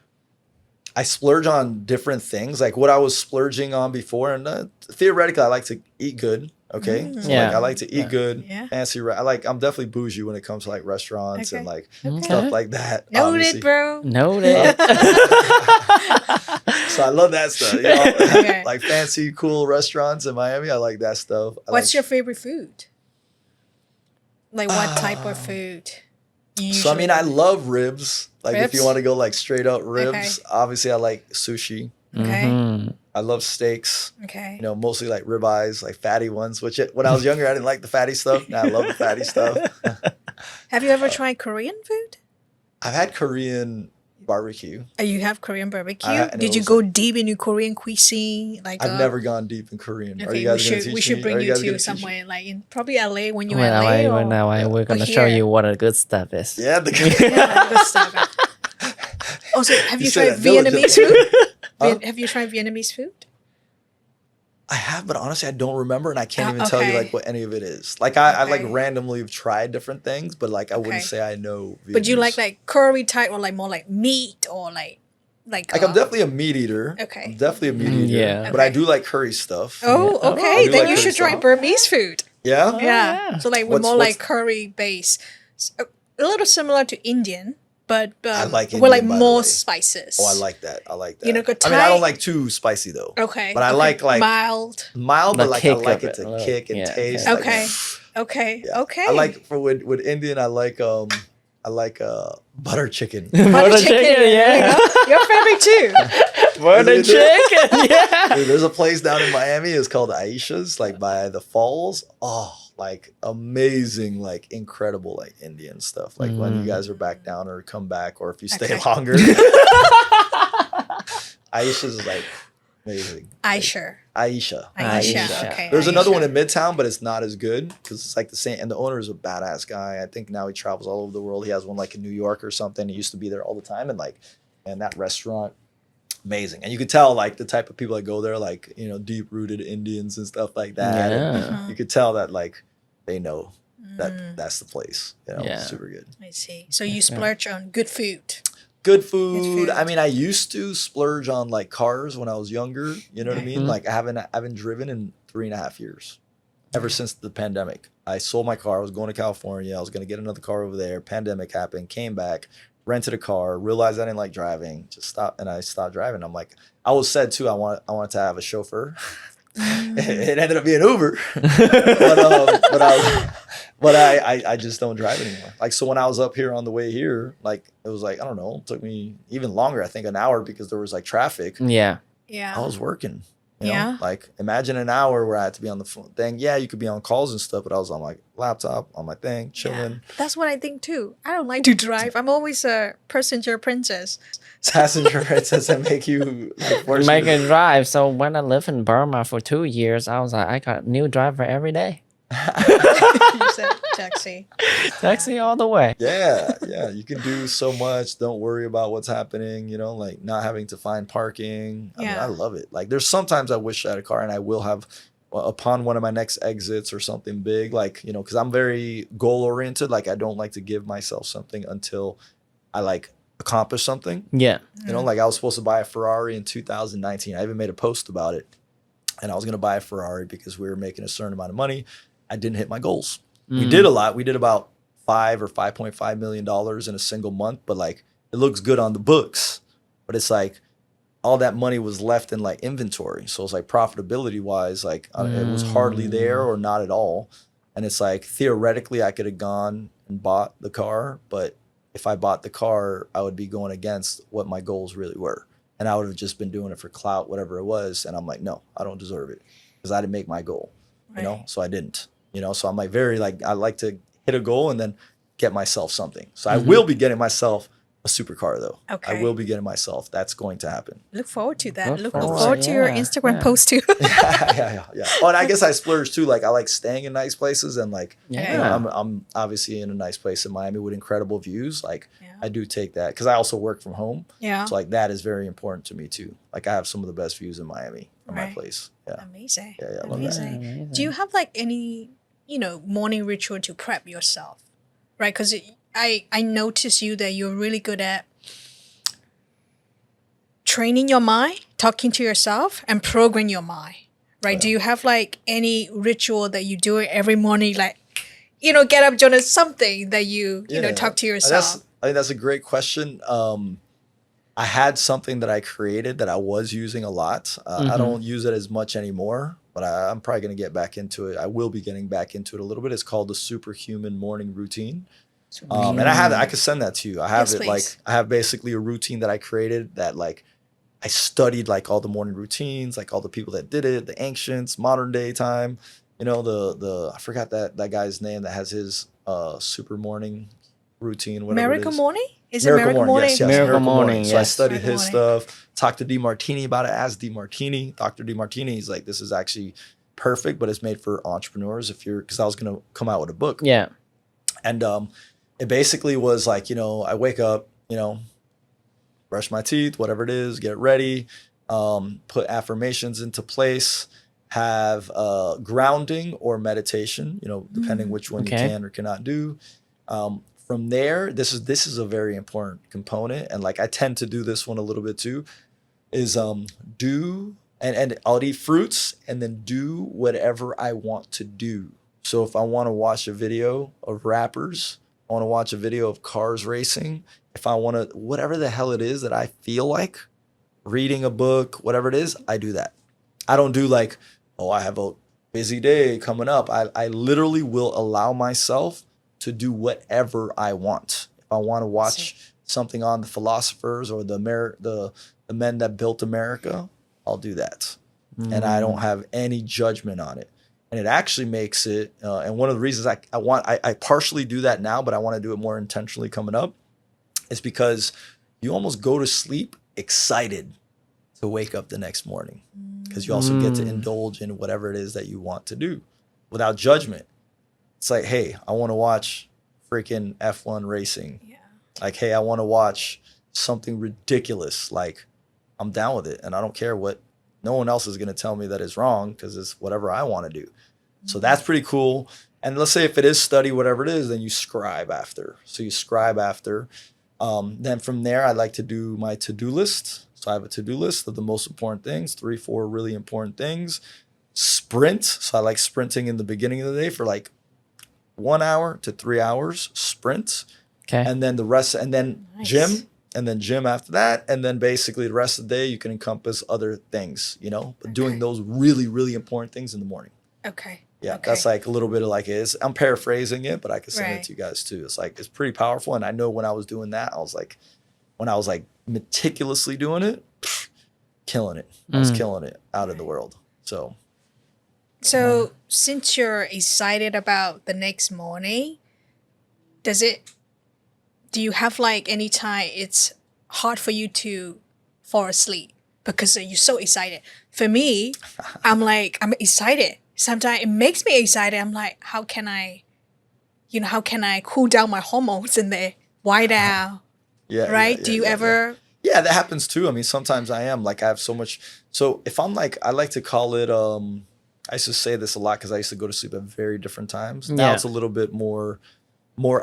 I splurge on different things. Like what I was splurging on before. And theoretically, I like to eat good. Okay. So like I like to eat good, fancy. I'm definitely bougie when it comes to like restaurants and like stuff like that. Noted, bro. Noted. So I love that stuff. You know? Like fancy, cool restaurants in Miami. I like that stuff. What's your favorite food? Like what type of food? So I mean, I love ribs. Like if you want to go like straight up ribs, obviously I like sushi. Okay. I love steaks. Okay. You know, mostly like ribeyes, like fatty ones, which when I was younger, I didn't like the fatty stuff. Now I love the fatty stuff. Have you ever tried Korean food? I've had Korean barbecue. You have Korean barbecue? Did you go deep into Korean cuisine? Like I've never gone deep in Korean. Okay, Are you guys we should bring you to somewhere like in probably LA when you're Well, in LA. we're going to show you what the good stuff is. Yeah, the good stuff. Also, have you tried Vietnamese food? Have you tried Vietnamese food? I have, but honestly, I don't remember, and I can't even tell you like what any of it is. Like I like randomly have tried different things, but like I wouldn't say I know Vietnamese. But you like curry type or like more like meat or like I'm definitely a meat eater. Okay. I'm definitely a meat eater. Yeah. But I do like curry stuff. Oh, okay. Then you should try Burmese food. Yeah? Yeah. So like we're more like curry based. A little similar to Indian. But I like we're like more spices. Oh, I like that. You know, I mean, I don't like too spicy though. Okay. But I like mild, but like I like it to kick and taste. Okay. Like, okay. I like with Indian. I like butter chicken. Butter chicken, yeah. Your favorite too. Butter chicken, yeah. Dude, there's a place down in Miami. It's called Aisha's, like by the falls. Oh, like amazing, like incredible, like Indian stuff. Like when you guys are back down or come back, or if you stay longer. Aisha's like amazing. Aisha. Okay. There's another one in Midtown, but it's not as good because it's like the same. And the owner is a badass guy. I think now he travels all over the world. He has one like in New York or something. He used to be there all the time. And like, man, that restaurant, amazing. And you could tell like the type of people that go there, like, you know, deep rooted Indians and stuff like that. Yeah. And you could tell that like they know that that's the place. You know, super good. I see. So you splurge on good food. Good food. I mean, I used to splurge on like cars when I was younger. You know what I mean? Like I haven't driven in 3.5 years, ever since the pandemic. I sold my car. I was going to California. I was going to get another car over there. Pandemic happened. Came back, rented a car. Realized I didn't like driving. I stopped driving. I'm like, I was said too. I wanted to have a chauffeur. It ended up being Uber, but I just don't drive anymore. Like, so when I was up here on the way here, like it was like, I don't know, it took me even longer, I think an hour, because there was like traffic. Yeah. Yeah. I was working. You know? Like imagine an hour where I had to be on the phone thing. Yeah, you could be on calls and stuff, but I was on my laptop, on my thing, chilling. Yeah. That's what I think too. I don't like to drive. I'm always a passenger princess. Passenger princess that make you like, make a drive. So when I lived in Burma for 2 years, I was like, I got a new driver every day. You said taxi all the way. Yeah, you can do so much. Don't worry about what's happening, you know, like not having to find parking. I mean, I love it. Like there's sometimes I wish I had a car, and I will have upon one of my next exits or something big, like, you know, because I'm very goal oriented. Like I don't like to give myself something until I like accomplish something. Yeah. You know, like I was supposed to buy a Ferrari in 2019. I even made a post about it, and I was going to buy a Ferrari because we were making a certain amount of money. I didn't hit my goals. We did a lot. We did about $5 or $5.5 million in a single month, but like it looks good on the books, but it's like all that money was left in like inventory. So it's like profitability wise, like it was hardly there or not at all. And it's like theoretically I could have gone and bought the car, but if I bought the car, I would be going against what my goals really were. And I would have just been doing it for clout, whatever it was. And I'm like, no, I don't deserve it because I didn't make my goal, you know? So I didn't. You know, so I'm like I like to hit a goal and then get myself something. So I will be getting myself a supercar though. Okay. I will be getting myself. That's going to happen. Look forward to that. Look forward to your Instagram post too. yeah. Oh, and I guess I splurge too. Like I like staying in nice places, and like you know, I'm obviously in a nice place in Miami with incredible views. Like I do take that because I also work from home. Yeah. So like that is very important to me too. Like I have some of the best views in Miami from my place. Yeah. Amazing. Yeah, I love that. Amazing. Do you have like any, you know, morning ritual to prep yourself? Right? Because I notice you that you're really good at training your mind, talking to yourself, and program your mind. Right? Do you have like any ritual that you do every morning, like, you know, get up, Jonah, something that you know, talk to yourself? I think that's a great question. I had something that I created that I was using a lot. I don't use it as much anymore, but I'm probably going to get back into it. I will be getting back into it a little bit. It's called the Superhuman morning routine. And I could send that to you. I have it, like, I have basically a routine that I created that like, I studied like all the morning routines, like all the people that did it, the ancients, modern day time, you know, I forgot that guy's name that has his super morning routine, whatever Miracle it is. Morning? Is Miracle it Miracle Morning? Morning? Yes, Miracle Morning. So I studied his stuff, talked to DeMartini about it, asked DeMartini, Dr. DeMartini. He's like, this is actually perfect, but it's made for entrepreneurs because I was going to come out with a book. Yeah. And it basically was like, you know, I wake up, you know, brush my teeth, whatever it is, get ready, put affirmations into place, have grounding or meditation, you know, depending which one you can or cannot do. From there, this is a very important component, and like I tend to do this one a little bit too, is do and I'll eat fruits and then do whatever I want to do. So if I want to watch a video of rappers, I want to watch a video of cars racing, if I want to, whatever the hell it is that I feel like, reading a book, whatever it is, I do that. I don't do like, oh, I have a busy day coming up. I literally will allow myself to do whatever I want. If I want to watch something on the philosophers or the men that built America, I'll do that. And I don't have any judgment on it. And it actually makes it, and one of the reasons I partially do that now, but I want to do it more intentionally coming up, is because you almost go to sleep excited to wake up the next morning, because you also get to indulge in whatever it is that you want to do without judgment. It's like, hey, I want to watch freaking F1 racing. Yeah. Like, hey, I want to watch something ridiculous. Like, I'm down with it, and I don't care what. No one else is going to tell me that it's wrong, because it's whatever I want to do. So that's pretty cool. And let's say if it is study, whatever it is, then you scribe after. So you scribe after. Then from there, I like to do my to-do list. So I have a to-do list of the most important things, 3-4 really important things. Sprint. So I like sprinting in the beginning of the day for like 1 hour to 3 hours sprint. Okay. And then the rest, and then Nice. gym. And then gym after that. And then basically the rest of the day, you can encompass other things, you know, but doing those really, really important things in the morning. Okay. Yeah, Okay. that's like a little bit of like it is. I'm paraphrasing it, but I can send it Right. to you guys too. It's like, it's pretty powerful. And I know when I was doing that, when I was like meticulously doing it, killing it. I was killing it out of the world. So So since you're excited about the next morning, do you have like any time it's hard for you to fall asleep because you're so excited? For me, I'm excited. Sometimes it makes me excited. I'm like, how can I cool down my hormones in there? Why down? yeah. Right? yeah, Do you yeah, ever? Yeah, that happens too. I mean, sometimes I am like, I have so much. So if I'm like, I like to call it, I used to say this a lot because I used to go to sleep at very different times. Now Yeah. it's a little bit more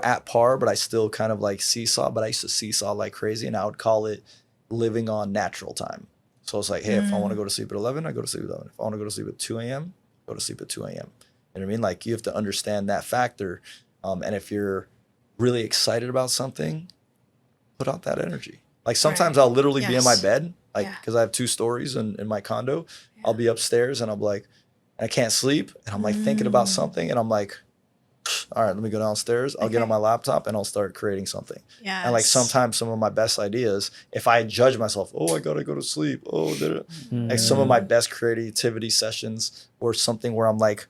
at par, but I still kind of like seesaw, but I used to seesaw like crazy, and I would call it living on natural time. So it's like, hey, if I want to go to sleep at 11, I go to sleep at 11. If I want to go to sleep at 2 a.m., go to sleep at 2 a.m. You know what I mean? Like, you have to understand that factor. And if you're really excited about something, put out that energy. Like sometimes Right. I'll literally be in my Yes. bed, like, Yeah. because I have 2 stories in my condo. I'll be upstairs and I'll be like, I can't sleep. And I'm like thinking about something, and I'm like, all right, let me go downstairs. I'll get on my laptop and I'll start creating something. Yeah. And like sometimes some of my best ideas, if I judge myself, oh, I gotta go to sleep. Oh, like some of my best creativity sessions or something where I'm like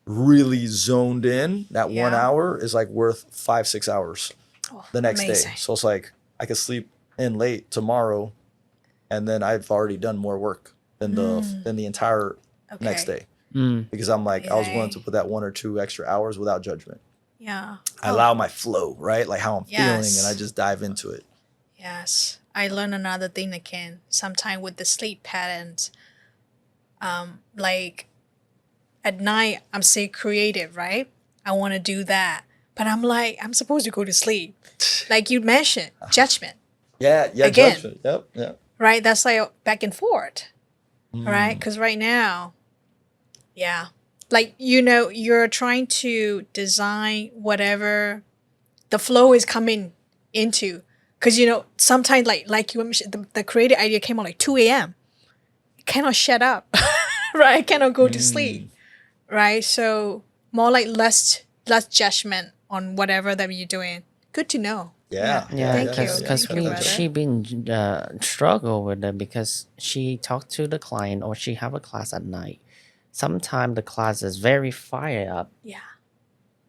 really zoned in, that 1 Yeah. hour is like worth 5-6 hours the next day. amazing. So it's like I could sleep in late tomorrow, and then I've already done more work than the entire next Okay. day. Because I'm like, I was willing to Yay. put that 1 or 2 extra hours without judgment. Yeah. I allow my flow, right? Like how I'm feeling, Yes. and I just dive into it. Yes. I learned another thing again. Sometime with the sleep patterns, like at night, I'm say creative, right? I want to do that, but I'm like, I'm supposed to go to sleep. Like you mentioned, judgment, Yeah, Again. judgment. Yep, yeah. right? That's like back and forth, right? Because right now, yeah, like you're trying to design whatever the flow is coming into. Because sometimes like you mentioned, the creative idea came on like 2 a.m. You cannot shut up, right? I cannot go to sleep, right? So more like less judgment on whatever that you're doing. Good to know. Yeah. Yeah, Thank you. because Thank you, brother. she been struggle with it because she talked to the client or she have a class at night. Sometimes the class is very fired up Yeah.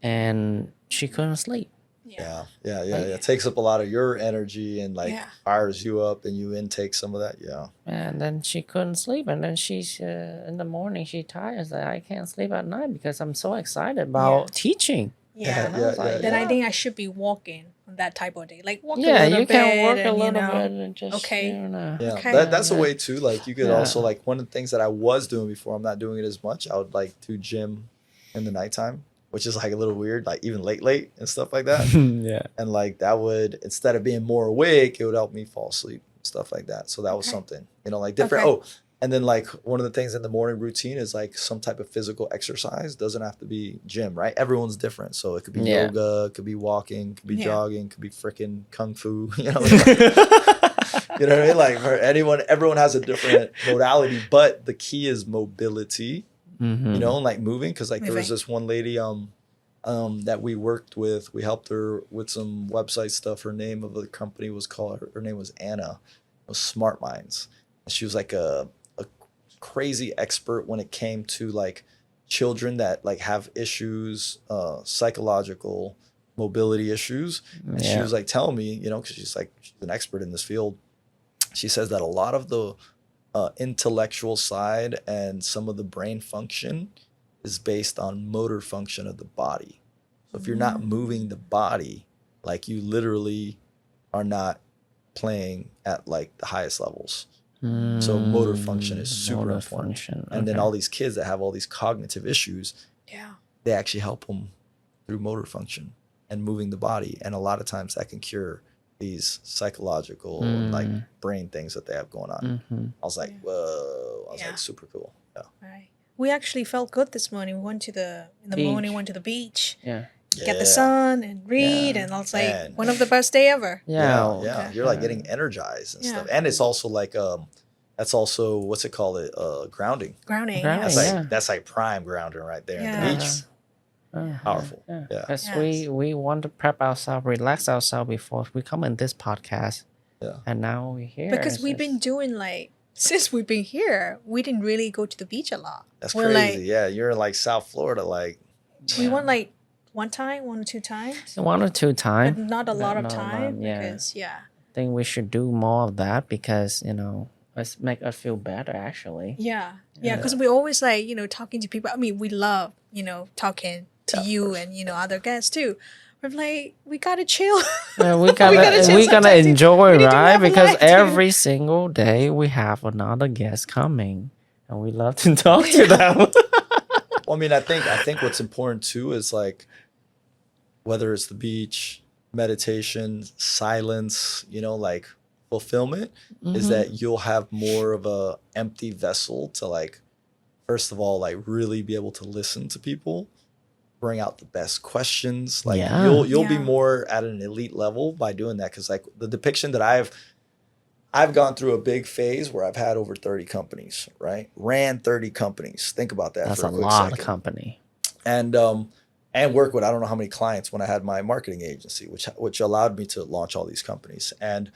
and she couldn't sleep. Yeah. It takes up a lot of your energy and like Yeah. fires you up, and you intake some of that. Yeah. And then she couldn't sleep, and then she's in the morning she tired. She's like, I can't sleep at night because I'm so excited about teaching. Yeah. And I was like, Then I think I should be walking on that type of day. Like walk a yeah, little you bit. can work a and, little bit and just Okay. Yeah, Okay. that's a way too. Like you could also like one of the things that I was doing before, I'm not doing it as much. I would like do gym in the nighttime, which is like a little weird, like even late and stuff like that. yeah. And like that would, instead of being more awake, it would help me fall asleep, stuff like that. So that was something, like different. Okay. Oh, and then like one of the things in the morning routine is like some type of physical exercise. Doesn't have to be gym, right? Everyone's different. So it could be Yeah. yoga, it could be walking, could be Yeah. jogging, could be freaking kung fu, You know what I mean? Like for everyone has a different modality, but the key is mobility, like moving. Cause like there was Moving. this one lady, that we worked with. We helped her with some website stuff. Her name of the company was her name was Anna. It was Smart Minds. And she was like a crazy expert when it came to like children that like have issues, psychological mobility issues. And she was like telling me, you know, because she's an expert in this field. She says that a lot of the intellectual side and some of the brain function is based on motor function of the body. So if you're not moving the body, like you literally are not playing at like the highest levels. So motor function is super important. And then all these kids that have all these cognitive issues, they actually help them through motor function and moving the body. And a lot of times that can cure these psychological like brain things that they have going on. I was like, whoa. I was like, super cool. Yeah. Right. We actually felt good this morning. We went to the beach. Yeah. Get the sun and read, and I was like, one of the best day ever. Yeah. You're like getting energized and stuff. And it's also like that's also what's it called? Grounding. Grounding. That's like prime grounding right there in the beach. Powerful. Yeah. Because we want to prep ourselves, relax ourselves before we come in this podcast. Yeah. And now we're here. Because we've been doing since we've been here, we didn't really go to the beach a lot. That's crazy. You're in like South Florida, like. We went like 1 or 2 times. 1 or 2 times. But not a lot of time. Because, I think we should do more of that because, you know, let's make us feel better actually. Yeah. Because we always like, you know, talking to people. I mean, we love, you know, talking to you and, you know, other guests too. We're like, we gotta chill. We gotta enjoy, right? Because every single day we have another guest coming and we love to talk to them. Well, I mean, I think what's important too is like, whether it's the beach, meditation, silence, you know, like fulfillment, is that you'll have more of a empty vessel to like, first of all, like really be able to listen to people, bring out the best questions. Like you'll be more at an elite level by doing that. Cause like the depiction that I've gone through a big phase where I've had over 30 companies, right? Ran 30 companies. Think about that. That's for a quick lot second. Of company. And work with I don't know how many clients when I had my marketing agency, which allowed me to launch all these companies. And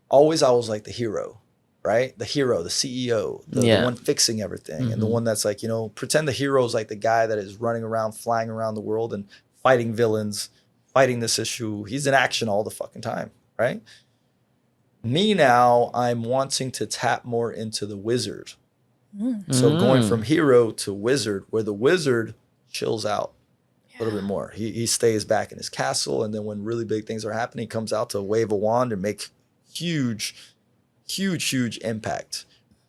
always I was like the hero, right? The hero, the CEO, the one fixing everything, and the one that's like, you know, pretend the hero is like the guy that is running around, flying around the world and fighting villains, fighting this issue. He's in action all the fucking time, right? Me now, I'm wanting to tap more into the wizard. So going from hero to wizard, where the wizard chills out a little bit more. He stays back in his castle, and then when really big things are happening, he comes out to wave a wand and make huge impact.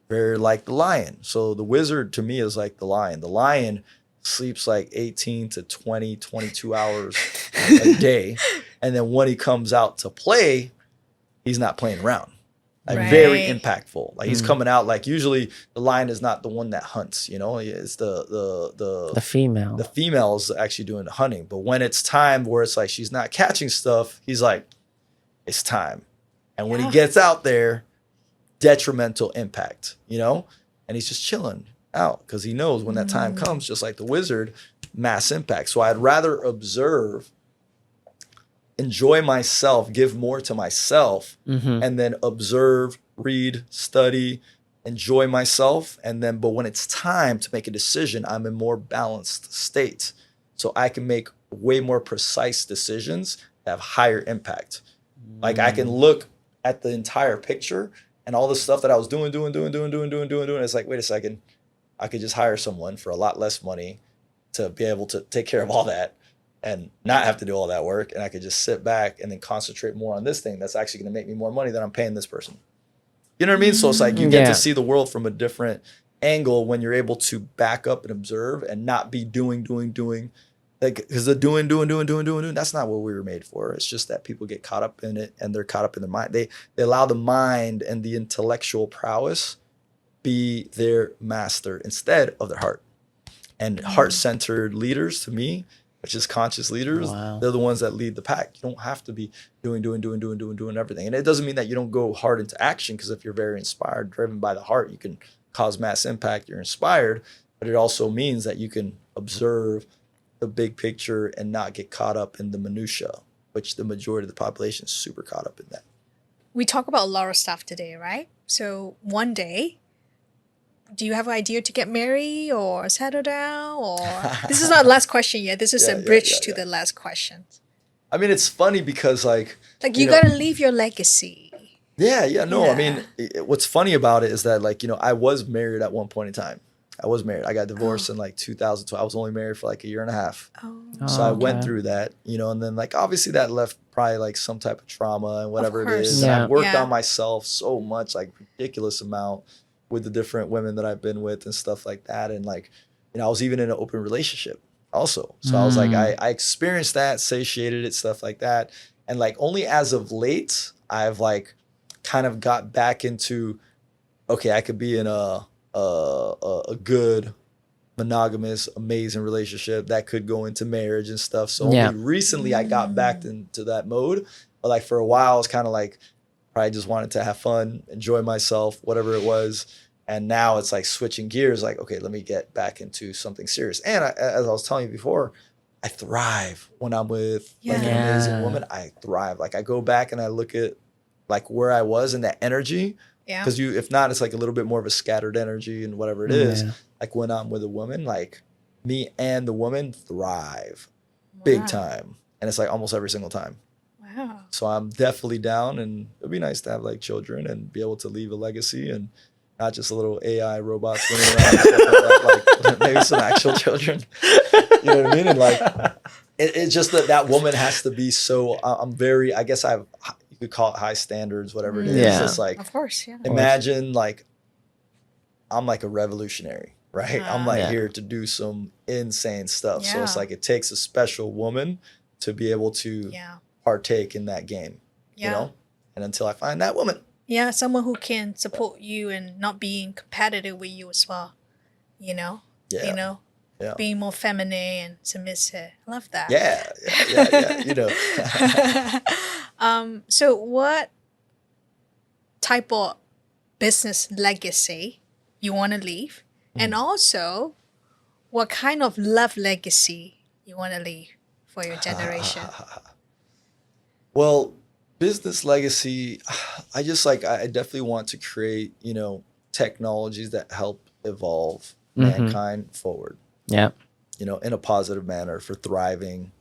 Very like the lion. So the wizard to me is like the lion. The lion sleeps like 18 to 20, 22 hours a day. And then when he comes out to play, he's not playing around. Like very impactful. Like he's coming out like usually the lion is not the one that hunts, you know, it's the female. The female is actually doing the hunting. But when it's time where it's like she's not catching stuff, he's like, it's time. And when he gets out there, detrimental impact, you know, and he's just chilling out because he knows when that time comes, just like the wizard, mass impact. So I'd rather observe, enjoy myself, give more to myself, and then observe, read, study, enjoy myself. And then, but when it's time to make a decision, I'm in more balanced state. So I can make way more precise decisions that have higher impact. Like I can look at the entire picture and all the stuff that I was doing. It's like, wait a second, I could just hire someone for a lot less money to be able to take care of all that and not have to do all that work. And I could just sit back and then concentrate more on this thing that's actually going to make me more money than I'm paying this person. You know what I mean? So it's like you get to see the world from a different angle when you're able to back up and observe and not be doing. Like, because the doing, that's not what we were made for. It's just that people get caught up in it and they're caught up in their mind. They allow the mind and the intellectual prowess be their master instead of their heart. And heart-centered leaders, to me, which is conscious leaders, they're the ones that lead the pack. You don't have to be doing everything. And it doesn't mean that you don't go hard into action, because if you're very inspired, driven by the heart, you can cause mass impact. You're inspired. But it also means that you can observe the big picture and not get caught up in the minutia, which the majority of the population is super caught up in that. We talk about a lot of stuff today, right? So one day, do you have an idea to get married or settle down? Or this is not the last question yet. This is a bridge to the last question. I mean, it's funny because like you gotta leave your legacy. I mean, what's funny about it is that like, I was married at one point in time. I was married. I got divorced in like 2012. I was only married for like a year and a half. So I went through that, and then like obviously that left probably like some type of trauma and whatever it is. And I worked on myself so much, like ridiculous amount with the different women that I've been with and stuff like that. And like, I was even in an open relationship also. So I was like, I experienced that, satiated it, stuff like that. And like only as of late, I've like kind of got back into, okay, I could be in a good monogamous amazing relationship that could go into marriage and stuff. So only recently I got back into that mode, but like for a while I was kind of like probably just wanted to have fun, enjoy myself, whatever it was. And now it's like switching gears, like, okay, let me get back into something serious. And as I was telling you before, I thrive when I'm with like an amazing woman. I thrive. Like I go back and I look at like where I was and that energy. Yeah. Because if not, it's like a little bit more of a scattered energy and whatever it is. Like when I'm with a woman, like me and the woman thrive big time. And it's like almost every single time. Wow. So I'm definitely down, and it'd be nice to have like children and be able to leave a legacy and not just a little AI robot swimming around and stuff like that, like maybe some actual children. You know what I mean? And like, it's just that woman has to be so, I'm very, I guess you could call it high standards, whatever it is. Yeah. It's like, of course, imagine like, I'm like a revolutionary, right? I'm like here to do some insane stuff. So it's like, it takes a special woman to be able to partake in that game, you know? And until I find that woman. Yeah, someone who can support you and not being competitive with you as well, you know? Being more feminine and submissive. I love that. So what type of business legacy you want to leave? And also, what kind of love legacy you want to leave for your generation? Well, business legacy, I definitely want to create, technologies that help evolve mankind forward. Yeah. In a positive manner for thriving,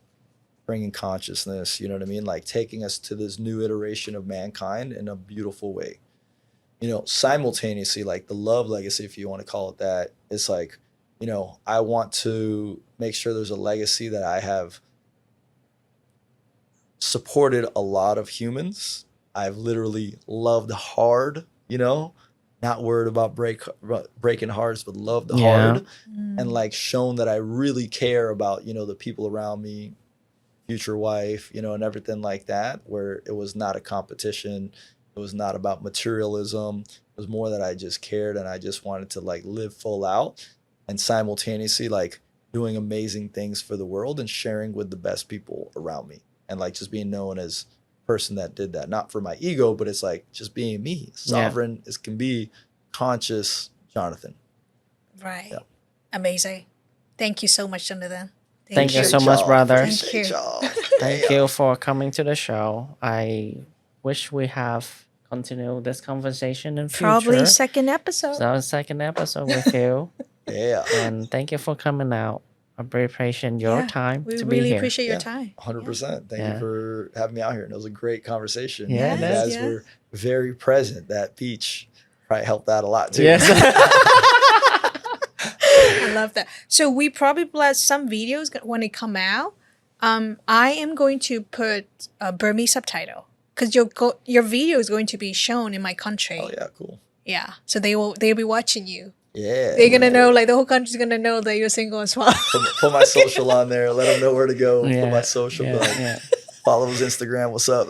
bringing consciousness, you know what I mean? Like taking us to this new iteration of mankind in a beautiful way. Simultaneously, like the love legacy, if you want to call it that, it's like, I want to make sure there's a legacy that I have supported a lot of humans. I've literally loved hard, not worried about breaking hearts, but loved hard and like shown that I really care about, the people around me, future wife, and everything like that, where it was not a competition. It was not about materialism. It was more that I just cared and I just wanted to like live full out and simultaneously like doing amazing things for the world and sharing with the best people around me. And like just being known as a person that did that, not for my ego, but it's like just being me, sovereign as can be, conscious Jonathan. Right. Yeah. Amazing. Thank you so much, Jonathan. Thank you so much, brother. Thank you. Thank you for coming to the show. I wish we have continued this conversation in future. Probably second episode. So second episode with you. Yeah. And thank you for coming out. I really appreciate your time to be here. We really appreciate your time. 100%. Thank you for having me out here. And it was a great conversation. Yeah, you guys were very present. That beach probably helped out a lot too. Yes. I love that. So we probably have some videos when they come out. I am going to put a Burmese subtitle because your video is going to be shown in my country. Oh yeah, cool. Yeah, so they'll be watching you. Yeah, they're gonna know, like the whole country's gonna know that you're single as well. Put my social on there. Let them know where to go. Put my social. Follow his Instagram. What's up?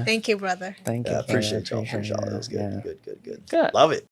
Thank you, brother. Thank you. Appreciate y'all. It was good. Good. Love it.